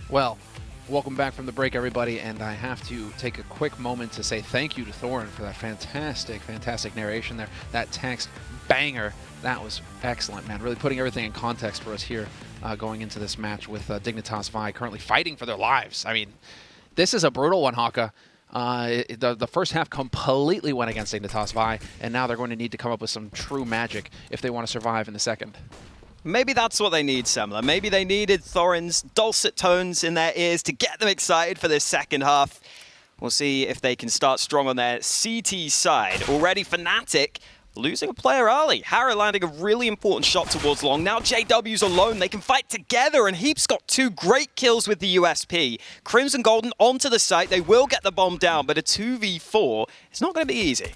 Well, welcome back from the break, everybody, and I have to take a quick moment to say thank you to Thorin for that fantastic narration there. That text banger, that was excellent, man. Really putting everything in context for us here going into this match with Dignitas VIE currently fighting for their lives. I mean, this is a brutal one, Haka. The first half completely went against Dignitas VIE, and now they're going to need to come up with some true magic if they want to survive in the second. Maybe that's what they need, Semler. Maybe they needed Thorin's dulcet tones in their ears to get them excited for this second half. We'll see if they can start strong on their CT side. Already Fnatic losing a player early. Harry landing a really important shot towards long. Now JW's alone. They can fight together, and Heath's got 2 great kills with the USP. Crimson Golden onto the site. They will get the bomb down, but a 2v4 is not going to be easy.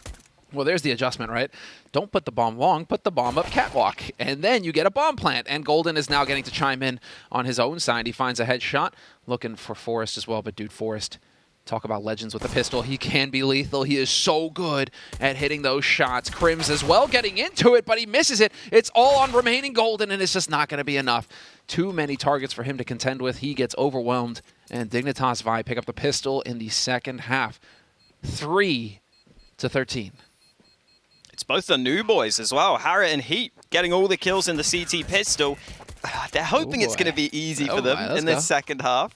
Well, there's the adjustment, right? Don't put the bomb long, put the bomb up catwalk, and then you get a bomb plant. And Golden is now getting to chime in on his own side. He finds a headshot, looking for Forrest as well. But dude, Forrest, talk about legends with the pistol. He can be lethal. He is so good at hitting those shots. Crims as well getting into it, but he misses it. It's all on remaining Golden, and it's just not going to be enough. Too many targets for him to contend with. He gets overwhelmed, and Dignitas VIE pick up the pistol in the second half. 3-13. It's both the new boys as well. Harry and Heath getting all the kills in the CT pistol. They're hoping it's going to be easy for them in this second half.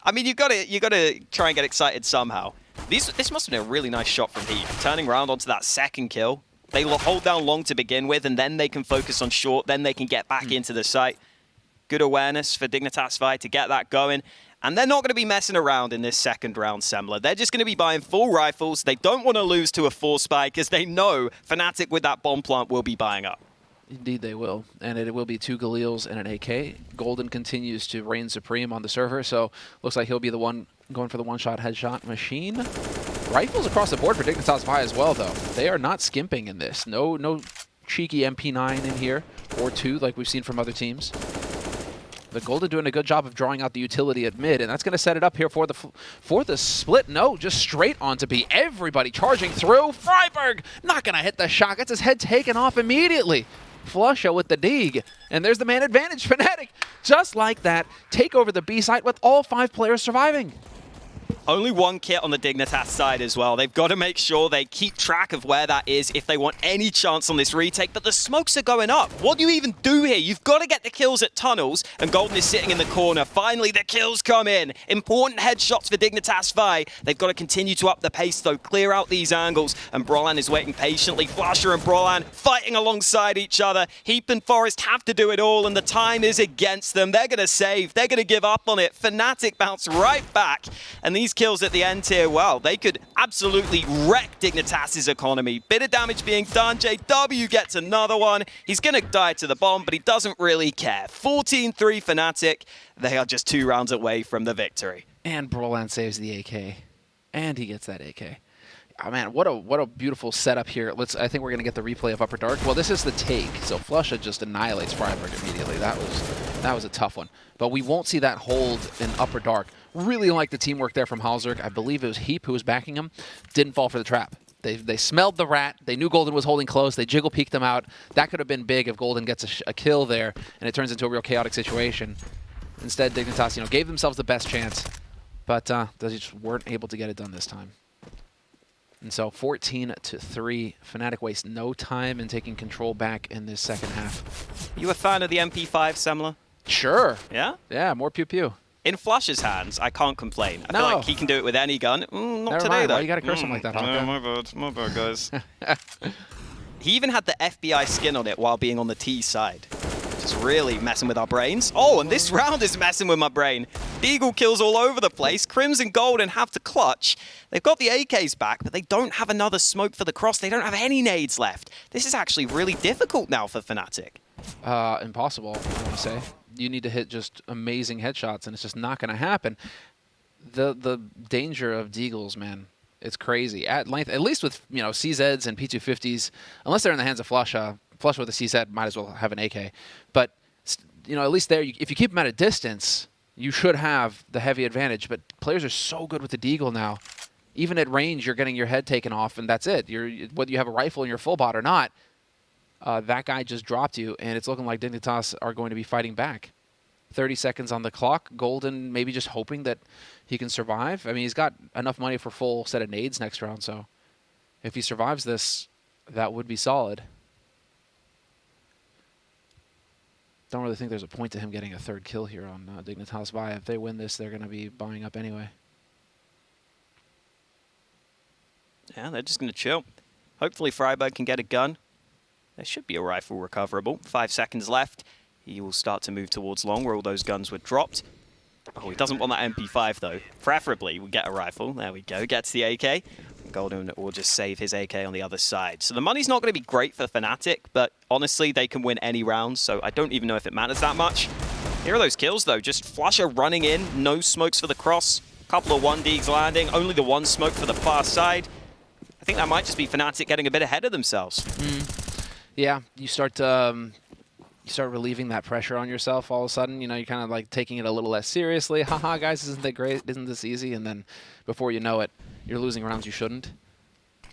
I mean, you gotta try and get excited somehow. This must have been a really nice shot from Heath, turning around onto that second kill. They will hold down long to begin with, and then they can focus on short, then they can get back into the site. Good awareness for Dignitas VIE to get that going. And they're not going to be messing around in this second round, Semler. They're just going to be buying full rifles. They don't want to lose to a 4-spy because they know Fnatic with that bomb plant will be buying up. Indeed they will. And it will be 2 Galils and an AK. Golden continues to reign supreme on the server, so looks like he'll be the one going for the one-shot headshot machine. Rifles across the board for Dignitas VIE as well, though. They are not skimping in this. No cheeky MP9 in here, or 2 like we've seen from other teams. But Golden doing a good job of drawing out the utility at mid, and that's going to set it up here for the split. No, just straight onto B. Everybody charging through. Freiburg not going to hit the shot. Gets his head taken off immediately. Flusha with the dig. And there's the man advantage. Fnatic, just like that, take over the B site with all 5 players surviving. Only 1 kit on the Dignitas side as well. They've got to make sure they keep track of where that is if they want any chance on this retake. But the smokes are going up. What do you even do here? You've got to get the kills at tunnels. And Golden is sitting in the corner. Finally, the kills come in. Important headshots for Dignitas VIE. They've got to continue to up the pace, though. Clear out these angles. And Brolan is waiting patiently. Flasher and Brolan fighting alongside each other. Heath and Forest have to do it all. And the time is against them. They're going to save. They're going to give up on it. Fnatic bounce right back. And these kills at the end here, well, they could absolutely wreck Dignitas' economy. Bit of damage being done. JW gets another one. He's going to die to the bomb, but he doesn't really care. 14-3 Fnatic. They are just 2 rounds away from the victory. And Brolan saves the AK. And he gets that AK. Oh, man, what a beautiful setup here. I think we're going to get the replay of Upper Dark. Well, this is the take, so Flusha just annihilates Freiburg immediately. That was a tough one. But we won't see that hold in Upper Dark. Really like the teamwork there from Halzerk. I believe it was Heath who was backing him. Didn't fall for the trap. They smelled the rat. They knew Golden was holding close. They jiggle peeked them out. That could have been big if Golden gets a kill there, and it turns into a real chaotic situation. Instead, Dignitas, gave themselves the best chance, but they just weren't able to get it done this time. And so 14-3, Fnatic wastes no time in taking control back in this second half. You a fan of the MP5, Semler? Sure. Yeah? Yeah, more pew-pew. In Flush's hands, I can't complain. I feel like he can do it with any gun. Not Never today, mind. though. Why you gotta curse him like that, Hawka? My bad, guys. He even had the FBI skin on it while being on the T side. Just really messing with our brains. Oh, and this round is messing with my brain. Deagle kills all over the place. Crimson Golden have to clutch. They've got the AKs back, but they don't have another smoke for the cross. They don't have any nades left. This is actually really difficult now for Fnatic. Impossible, I want to say. You need to hit just amazing headshots, and it's just not going to happen. The danger of Deagles, man, it's crazy. At length, at least with CZs and P250s, unless they're in the hands of Flusha with a CZ, might as well have an AK. But at least there, if you keep them at a distance, you should have the heavy advantage. But players are so good with the Deagle now. Even at range, you're getting your head taken off, and that's it. Whether you have a rifle in your full bot or not, that guy just dropped you, and it's looking like Dignitas are going to be fighting back. 30 seconds on the clock. Golden maybe just hoping that he can survive. I mean, he's got enough money for full set of nades next round, so if he survives this, that would be solid. Don't really think there's a point to him getting a 3rd kill here on Dignitas VIE. If they win this, they're going to be buying up anyway. Yeah, they're just going to chill. Hopefully Freiburg can get a gun. There should be a rifle recoverable. 5 seconds left. He will start to move towards long where all those guns were dropped. Oh, he doesn't want that MP5 though. Preferably, we get a rifle. There we go. Gets the AK. Golden will just save his AK on the other side. So the money's not going to be great for Fnatic, but honestly, they can win any round, so I don't even know if it matters that much. Here are those kills though. Just Flusha running in. No smokes for the cross. Couple of 1Ds landing. Only the 1 smoke for the far side. I think that might just be Fnatic getting a bit ahead of themselves. Yeah, you start relieving that pressure on yourself all of a sudden. You're kind of like taking it a little less seriously. Haha, guys, isn't that great? Isn't this easy? And then before you know it, you're losing rounds you shouldn't.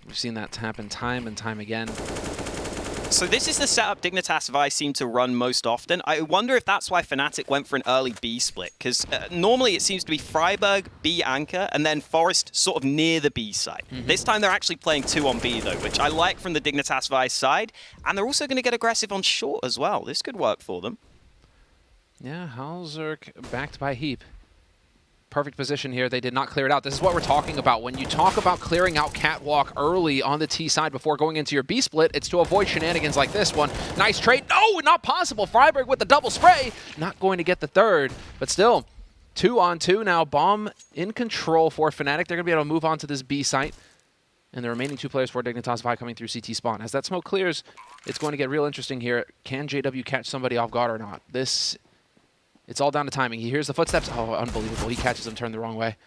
We've seen that happen time and time again. So this is the setup Dignitas VIE seem to run most often. I wonder if that's why Fnatic went for an early B split, because normally it seems to be Freiburg, B anchor, and then Forest sort of near the B side. This time they're actually playing 2 on B though, which I like from the Dignitas VIE side, and they're also going to get aggressive on short as well. This could work for them. Yeah, Halzerk backed by Heath. perfect position here. They did not clear it out. This is what we're talking about. When you talk about clearing out Catwalk early on the T side before going into your B split, it's to avoid shenanigans like this one. Nice trade. No, not possible. Freiburg with the double spray. Not going to get the third, but still 2-on-2 now. Bomb in control for Fnatic. They're going to be able to move on to this B site. And the remaining 2 players for Dignitas VIE coming through CT spawn. As that smoke clears, it's going to get real interesting here. Can JW catch somebody off guard or not? It's all down to timing. He hears the footsteps. Oh, unbelievable. He catches him turned the wrong way.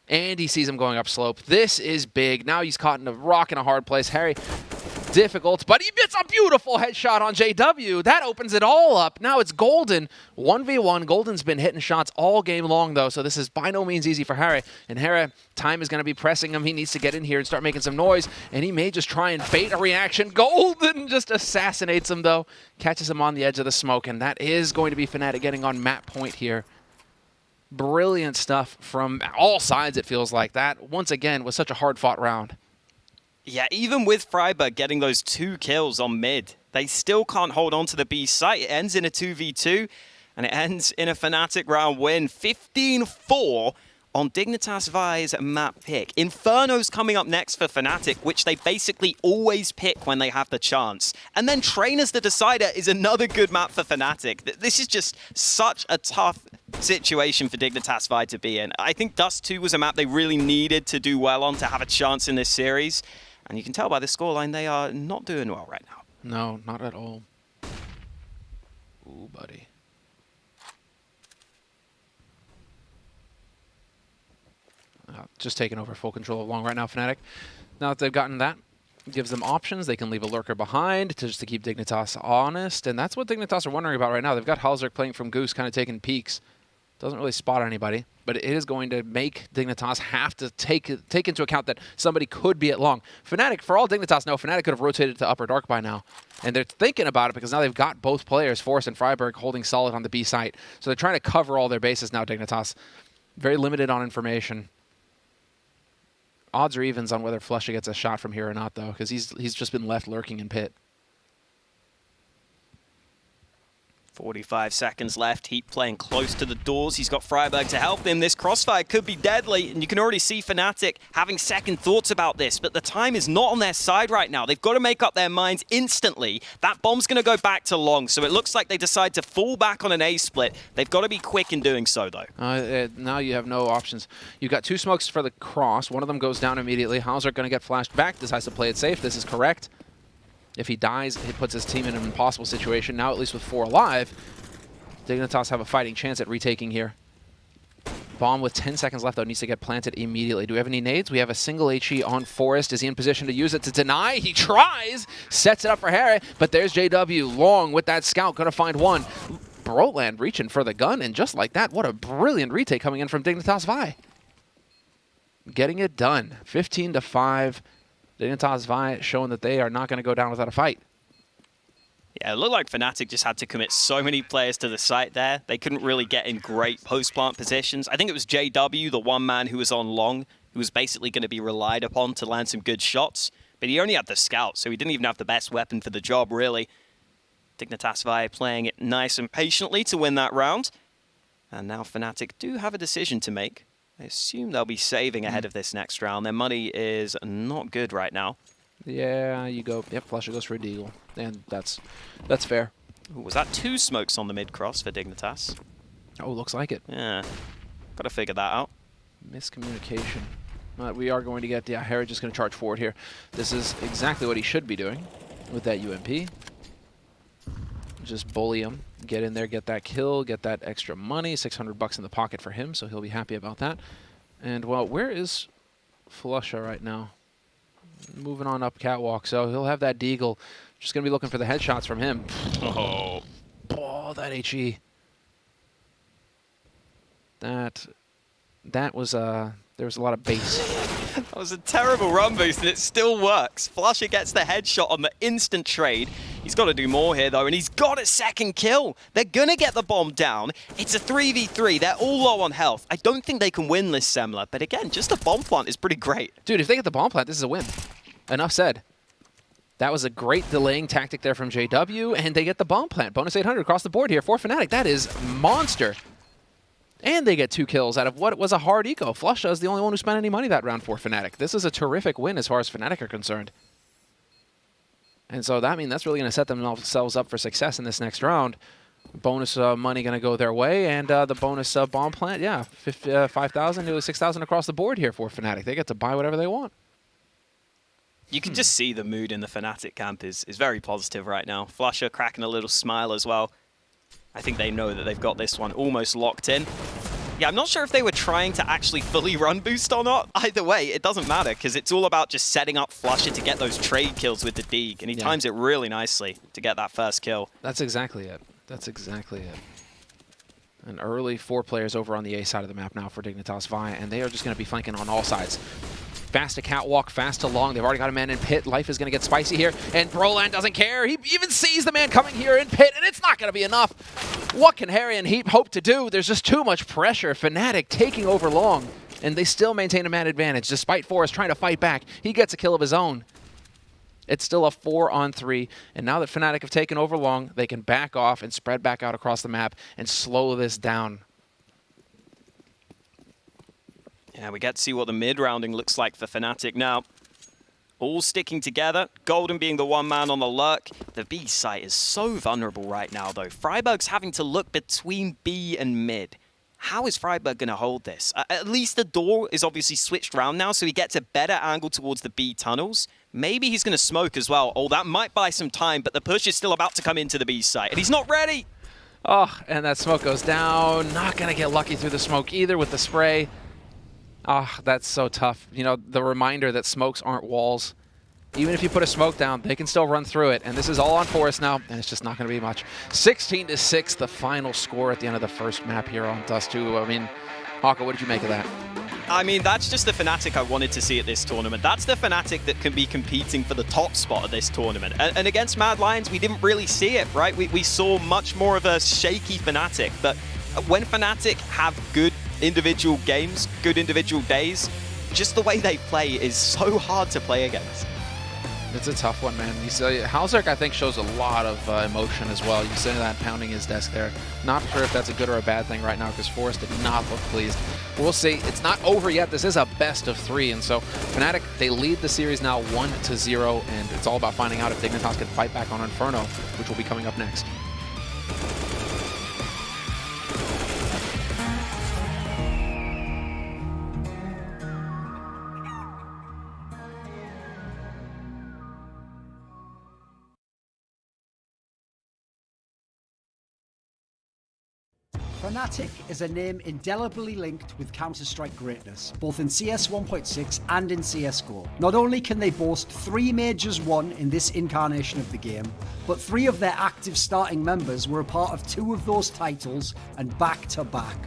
And he sees him going up slope. This is big. Now he's caught in a rock in a hard place. Harry, difficult, but he gets a beautiful headshot on JW. That opens it all up. Now it's Golden. 1v1. Golden's been hitting shots all game long, though, so this is by no means easy for Harry. And Harry, time is going to be pressing him. He needs to get in here and start making some noise, and he may just try and bait a reaction. Golden just assassinates him, though. Catches him on the edge of the smoke, and that is going to be Fnatic getting on map point here. Brilliant stuff from all sides, it feels like. That, once again, was such a hard-fought round. Yeah, even with Freiburg getting those 2 kills on mid, they still can't hold on to the B site. It ends in a 2v2, and it ends in a Fnatic round win. 15-4 on Dignitas VIE's map pick. Inferno's coming up next for Fnatic, which they basically always pick when they have the chance. And then Trainer's the Decider is another good map for Fnatic. This is just such a tough situation for Dignitas VIE to be in. I think Dust 2 was a map they really needed to do well on to have a chance in this series. And you can tell by the scoreline they are not doing well right now. No, not at all. Ooh, buddy. Just taking over full control of long right now, Fnatic. Now that they've gotten that, it gives them options. They can leave a lurker behind just to keep Dignitas honest, and that's what Dignitas are wondering about right now. They've got Halzerk playing from Goose, kind of taking peeks. Doesn't really spot anybody, but it is going to make Dignitas have to take into account that somebody could be at long. Fnatic, for all Dignitas know, Fnatic could have rotated to upper dark by now, and they're thinking about it because now they've got both players, Forrest and Freiburg, holding solid on the B site. So they're trying to cover all their bases now, Dignitas. Very limited on information. Odds or evens on whether Flusha gets a shot from here or not, though, because he's just been left lurking in pit. 45 seconds left. Heath playing close to the doors. He's got Freiburg to help him. This crossfire could be deadly, and you can already see Fnatic having second thoughts about this, but the time is not on their side right now. They've got to make up their minds instantly. That bomb's going to go back to long, so it looks like they decide to fall back on an A split. They've got to be quick in doing so, though. Now you have no options. You've got 2 smokes for the cross. One of them goes down immediately. Halzerk going to get flashed back. Decides to play it safe. This is correct. If he dies, it puts his team in an impossible situation. Now, at least with 4 alive, Dignitas have a fighting chance at retaking here. Bomb with 10 seconds left, though, needs to get planted immediately. Do we have any nades? We have a single HE on Forrest. Is he in position to use it to deny? He tries! Sets it up for Harry, but there's JW long with that scout. Gonna find one. Brotland reaching for the gun, and just like that, what a brilliant retake coming in from Dignitas VIE. Getting it done. 15-5. Dignitas VIE showing that they are not going to go down without a fight. Yeah, it looked like Fnatic just had to commit so many players to the site there. They couldn't really get in great post-plant positions. I think it was JW, the one man who was on long, who was basically going to be relied upon to land some good shots. But he only had the scout, so he didn't even have the best weapon for the job, really. Dignitas VIE playing it nice and patiently to win that round. And now Fnatic do have a decision to make. I assume they'll be saving ahead of this next round. Their money is not good right now. Yeah, you go. Yep, Flusha goes for a deagle. And that's fair. Ooh, was that 2 smokes on the mid-cross for Dignitas? Oh, looks like it. Yeah, got to figure that out. Miscommunication. We are going to get, yeah, Harry just going to charge forward here. This is exactly what he should be doing with that UMP. Just bully him, get in there, get that kill, get that extra money, 600 bucks in the pocket for him, so he'll be happy about that. And, well, where is Flusha right now? Moving on up catwalk, so he'll have that deagle. Just going to be looking for the headshots from him. Oh, that HE. That was, there was a lot of bass. That was a terrible run boost, and it still works. Flusha gets the headshot on the instant trade. He's got to do more here, though, and he's got a second kill. They're going to get the bomb down. It's a 3v3. They're all low on health. I don't think they can win this Semler, but again, just a bomb plant is pretty great. Dude, if they get the bomb plant, this is a win. Enough said. That was a great delaying tactic there from JW, and they get the bomb plant. Bonus 800 across the board here for Fnatic. That is monster. And they get 2 kills out of what was a hard eco. Flusha is the only one who spent any money that round for Fnatic. This is a terrific win as far as Fnatic are concerned. And so that's really going to set themselves up for success in this next round. Bonus money going to go their way, and the bonus bomb plant, yeah, 5,000 to 6,000 across the board here for Fnatic. They get to buy whatever they want. You can just see the mood in the Fnatic camp is very positive right now. Flusha cracking a little smile as well. I think they know that they've got this one almost locked in. Yeah, I'm not sure if they were trying to actually fully run boost or not. Either way, it doesn't matter, because it's all about just setting up Flusha to get those trade kills with the Dig, and he times it really nicely to get that first kill. That's exactly it. That's exactly it. An early 4 players over on the A side of the map now for Dignitas VIE, and they are just going to be flanking on all sides. Fast to catwalk, fast to long. They've already got a man in pit. Life is going to get spicy here, and Brolan doesn't care. He even sees the man coming here in pit, and it's not going to be enough. What can Harry and Heath hope to do? There's just too much pressure. Fnatic taking over long, and they still maintain a man advantage, despite Forrest trying to fight back. He gets a kill of his own. It's still a 4-on-3, and now that Fnatic have taken over long, they can back off and spread back out across the map and slow this down. Yeah, we get to see what the mid-rounding looks like for Fnatic now. All sticking together, Golden being the one man on the lurk. The B site is so vulnerable right now, though. Freiburg's having to look between B and mid. How is Freiburg going to hold this? At least the door is obviously switched around now, so he gets a better angle towards the B tunnels. Maybe he's going to smoke as well. Oh, that might buy some time, but the push is still about to come into the B site, and he's not ready. Oh, and that smoke goes down. Not going to get lucky through the smoke either with the spray. Ah, oh, that's so tough. You know, the reminder that smokes aren't walls. Even if you put a smoke down, they can still run through it. And this is all on Forest now, and it's just not going to be much. 16-6, the final score at the end of the first map here on Dust 2. I mean, Haka, what did you make of that? I mean, that's just the Fnatic I wanted to see at this tournament. That's the Fnatic that can be competing for the top spot of this tournament. And against Mad Lions, we didn't really see it, right? We saw much more of a shaky Fnatic. But when Fnatic have good individual games, good individual days, just the way they play is so hard to play against. It's a tough one, man. Halzerk, I think, shows a lot of emotion as well. You see that pounding his desk there. Not sure if that's a good or a bad thing right now, because Forrest did not look pleased. We'll see. It's not over yet. This is a best of 3, and so Fnatic, they lead the series now 1-0, and it's all about finding out if Dignitas can fight back on Inferno, which will be coming up next. Fnatic is a name indelibly linked with Counter-Strike greatness, both in CS 1.6 and in CSGO. Not only can they boast 3 majors won in this incarnation of the game, but 3 of their active starting members were a part of 2 of those titles and back-to-back.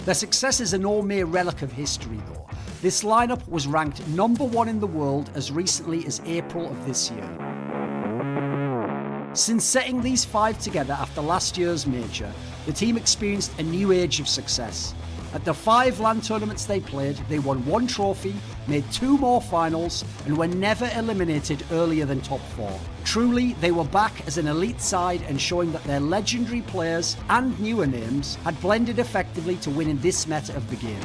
Their success is a no mere relic of history though. This lineup was ranked #1 in the world as recently as April of this year. Since setting these 5 together after last year's major, the team experienced a new age of success. At the 5 LAN tournaments they played, they won 1 trophy, made 2 more finals, and were never eliminated earlier than top 4. Truly, they were back as an elite side and showing that their legendary players and newer names had blended effectively to win in this meta of the game.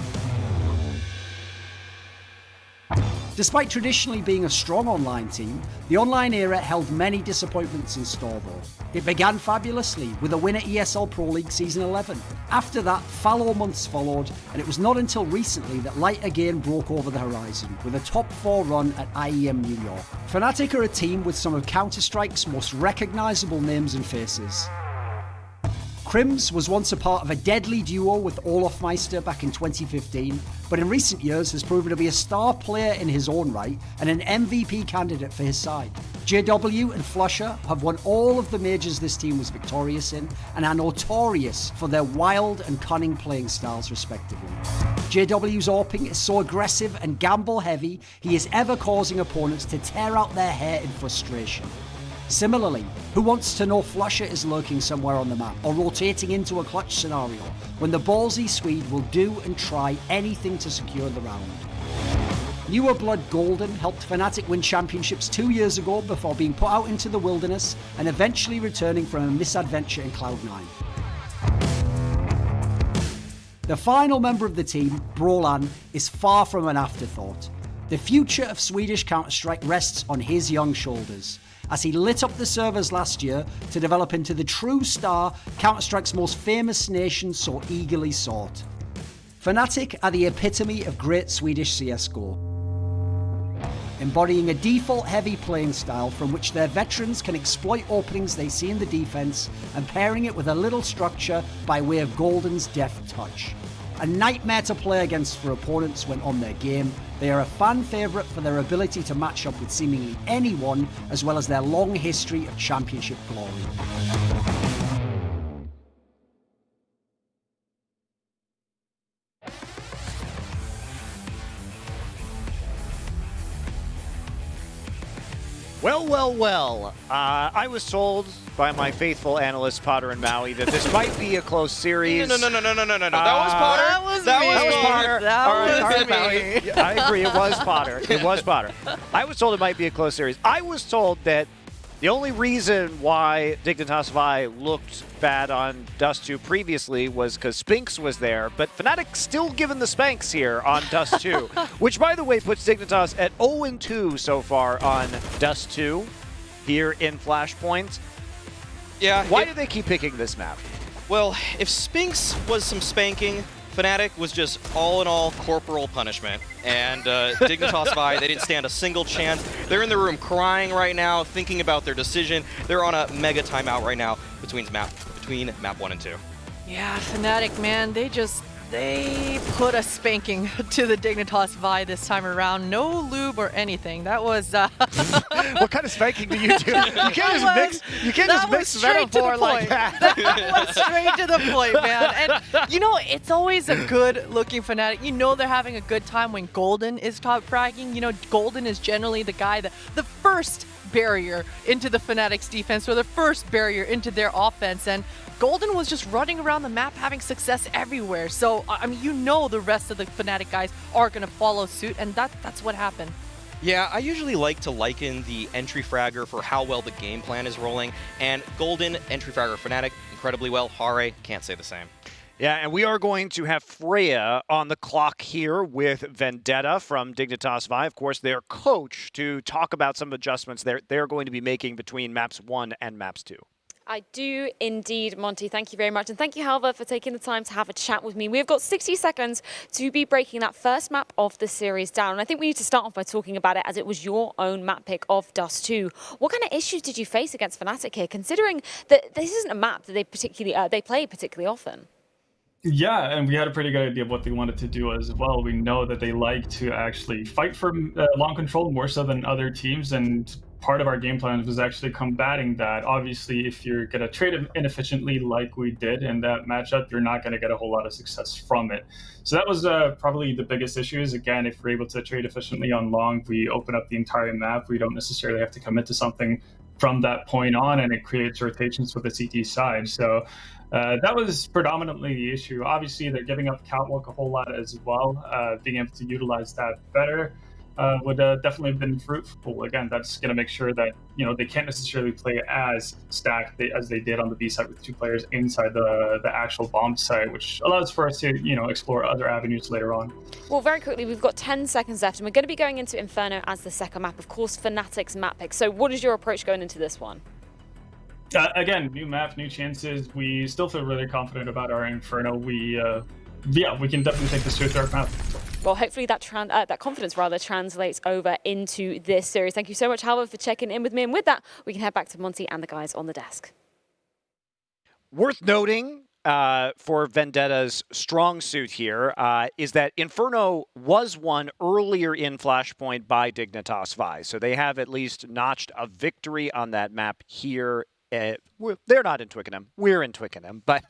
Despite traditionally being a strong online team, the online era held many disappointments in store though. It began fabulously with a win at ESL Pro League Season 11. After that, fallow months followed, and it was not until recently that light again broke over the horizon, with a top 4 run at IEM New York. Fnatic are a team with some of Counter-Strike's most recognisable names and faces. Crims was once a part of a deadly duo with Olofmeister back in 2015, but in recent years has proven to be a star player in his own right and an MVP candidate for his side. JW and Flusha have won all of the majors this team was victorious in and are notorious for their wild and cunning playing styles respectively. JW's AWPing is so aggressive and gamble heavy, he is ever causing opponents to tear out their hair in frustration. Similarly, who wants to know Flusha is lurking somewhere on the map or rotating into a clutch scenario when the ballsy Swede will do and try anything to secure the round. Newer blood Golden helped Fnatic win championships 2 years ago before being put out into the wilderness and eventually returning from a misadventure in Cloud9. The final member of the team, Brolan, is far from an afterthought. The future of Swedish Counter-Strike rests on his young shoulders, as he lit up the servers last year to develop into the true star Counter-Strike's most famous nation so eagerly sought. Fnatic are the epitome of great Swedish CSGO, embodying a default-heavy playing style from which their veterans can exploit openings they see in the defense and pairing it with a little structure by way of Golden's deft touch. A nightmare to play against for opponents when on their game. They are a fan favourite for their ability to match up with seemingly anyone, as well as their long history of championship glory. Well. I was told by my faithful analysts, Potter and Maui, that this might be a close series. No. That was Potter. That was That me. was Potter. That All right, was Maui. me. I agree. It was Potter. It was Potter. I was told it might be a close series. I was told that the only reason why Dignitas VIE looked bad on Dust 2 previously was because Spinks was there, but Fnatic still giving the spanks here on Dust 2, which, by the way, puts Dignitas at 0-2 so far on Dust 2 here in Flashpoint. Yeah. Why do they keep picking this map? Well, if Spinks was some spanking, Fnatic was just all-in-all corporal punishment. And Dignitas VIE, they didn't stand a single chance. They're in the room crying right now, thinking about their decision. They're on a mega timeout right now between map 1 and 2. Yeah, Fnatic, man, they put a spanking to the Dignitas VIE this time around. No lube or anything. That was What kind of spanking do you do? You can't just mix metaphor like that. That was straight to the point, man. And you know, it's always a good looking Fnatic. You know they're having a good time when Golden is top fragging. You know, Golden is generally the guy that the first barrier into the Fnatic's defense, or the first barrier into their offense, and Golden was just running around the map having success everywhere. So, I mean, you know the rest of the Fnatic guys are going to follow suit, and that's what happened. Yeah, I usually like to liken the entry fragger for how well the game plan is rolling, and Golden, entry fragger Fnatic, incredibly well. C.R.A.E, can't say the same. Yeah, and we are going to have Freya on the clock here with Vendetta from Dignitas VIE, of course, their coach, to talk about some adjustments they're going to be making between maps 1 and maps 2. I do indeed, Monty. Thank you very much. And thank you, Halva, for taking the time to have a chat with me. We've got 60 seconds to be breaking that first map of the series down. And I think we need to start off by talking about it as it was your own map pick of Dust 2. What kind of issues did you face against Fnatic here, considering that this isn't a map that they play particularly often? Yeah, and we had a pretty good idea of what they wanted to do as well. We know that they like to actually fight for long control more so than other teams, and part of our game plan was actually combating that. Obviously, if you're going to trade inefficiently like we did in that matchup, you're not going to get a whole lot of success from it. So that was probably the biggest issue is, again, if we're able to trade efficiently on long, we open up the entire map. We don't necessarily have to commit to something from that point on, and it creates rotations for the CT side. So that was predominantly the issue. Obviously, they're giving up Catwalk a whole lot as well. Being able to utilize that better would definitely have been fruitful. Again, that's going to make sure that they can't necessarily play as stacked as they did on the B side with 2 players inside the actual bomb site, which allows for us to explore other avenues later on. Well, very quickly, we've got 10 seconds left, and we're going to be going into Inferno as the second map. Of course, Fnatic's map pick. So what is your approach going into this one? Again, new map, new chances. We still feel really confident about our Inferno. We can definitely take this to a third map. Well, hopefully that confidence translates over into this series. Thank you so much, Halva, for checking in with me. And with that, we can head back to Monty and the guys on the desk. Worth noting for Vendetta's strong suit here is that Inferno was won earlier in Flashpoint by Dignitas VIE. So they have at least notched a victory on that map here. They're not in Twickenham. We're in Twickenham. But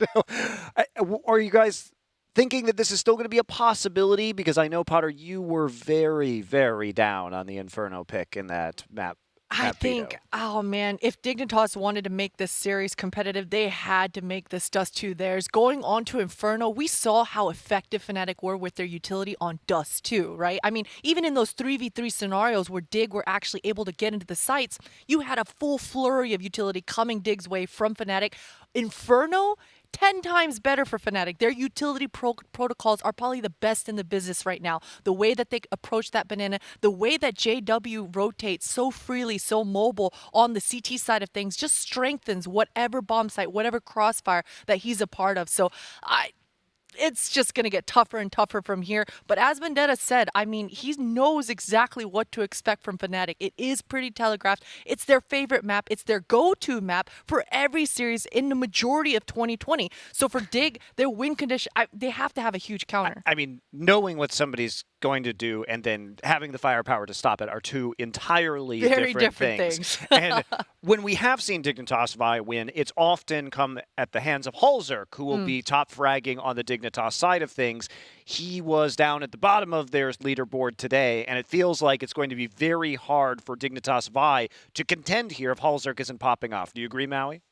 are you guys thinking that this is still going to be a possibility? Because I know, Potter, you were very, very down on the Inferno pick in that map. I think, oh man, if Dignitas wanted to make this series competitive, they had to make this Dust 2 theirs. Going on to Inferno, we saw how effective Fnatic were with their utility on Dust 2, right? I mean, even in those 3v3 scenarios where Dig were actually able to get into the sites, you had a full flurry of utility coming Dig's way from Fnatic. Inferno, 10 times better for Fnatic. Their utility protocols are probably the best in the business right now. The way that they approach that banana, the way that JW rotates so freely, so mobile on the CT side of things just strengthens whatever bomb site, whatever crossfire that he's a part of. So it's just going to get tougher and tougher from here. But as Vendetta said, I mean, he knows exactly what to expect from Fnatic. It is pretty telegraphed. It's their favorite map. It's their go-to map for every series in the majority of 2020. So for Dig, their win condition, they have to have a huge counter. I mean, knowing what somebody's going to do and then having the firepower to stop it are two entirely very different things. And when we have seen Dignitas VIE win, it's often come at the hands of Halzerk, who will be top fragging on the Dignitas side of things. He was down at the bottom of their leaderboard today, and it feels like it's going to be very hard for Dignitas VIE to contend here if Halzerk isn't popping off. Do you agree, Maui?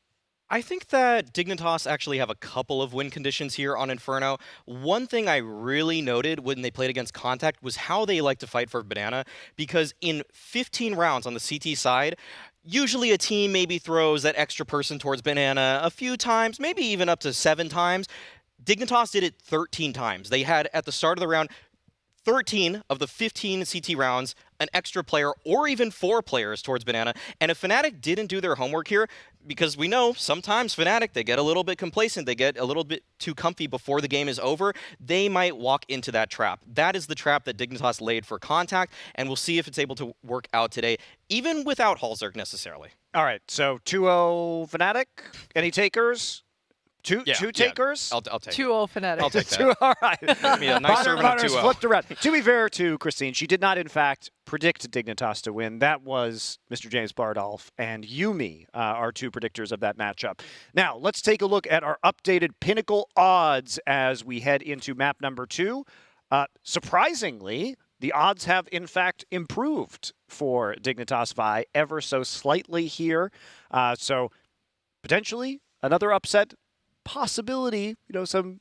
I think that Dignitas actually have a couple of win conditions here on Inferno. One thing I really noted when they played against Contact was how they like to fight for Banana, because in 15 rounds on the CT side, usually a team maybe throws that extra person towards Banana a few times, maybe even up to 7 times. Dignitas did it 13 times. They had, at the start of the round, 13 of the 15 CT rounds, an extra player or even 4 players towards Banana. And if Fnatic didn't do their homework here, because we know sometimes Fnatic, they get a little bit complacent, they get a little bit too comfy before the game is over, they might walk into that trap. That is the trap that Dignitas laid for Contact, and we'll see if it's able to work out today, even without Halzerk necessarily. All right, so 2-0 Fnatic. Any takers? Two takers? I'll take 2-0 Fnatic. I'll take that. All right. Give me a nice serving of 2-0. Flipped around. To be fair to Christine, she did not, in fact, predict Dignitas to win. That was Mr. James Bardolph and Yuumi, our 2 predictors of that matchup. Now, let's take a look at our updated Pinnacle odds as we head into map number 2. Surprisingly, the odds have, in fact, improved for Dignitas VIE ever so slightly here. So, potentially, another upset possibility, some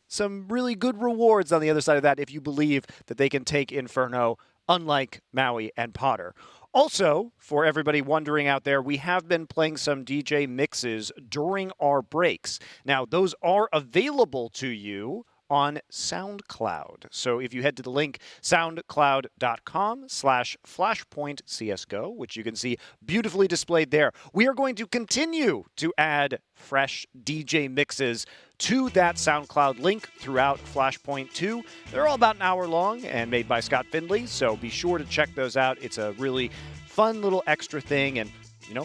really good rewards on the other side of that if you believe that they can take Inferno, unlike Maui and Potter. Also, for everybody wondering out there, we have been playing some DJ mixes during our breaks. Now, those are available to you on SoundCloud. So if you head to the link soundcloud.com/flashpointcsgo, which you can see beautifully displayed there, we are going to continue to add fresh DJ mixes to that SoundCloud link throughout Flashpoint 2. They're all about an hour long and made by Scott Findlay, so be sure to check those out. It's a really fun little extra thing, and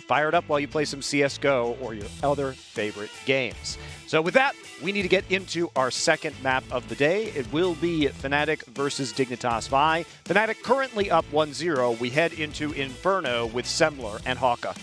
fire it up while you play some CSGO or your other favorite games. So with that, we need to get into our second map of the day. It will be Fnatic versus Dignitas VIE. Fnatic currently up 1-0. We head into Inferno with Semler and Hawka.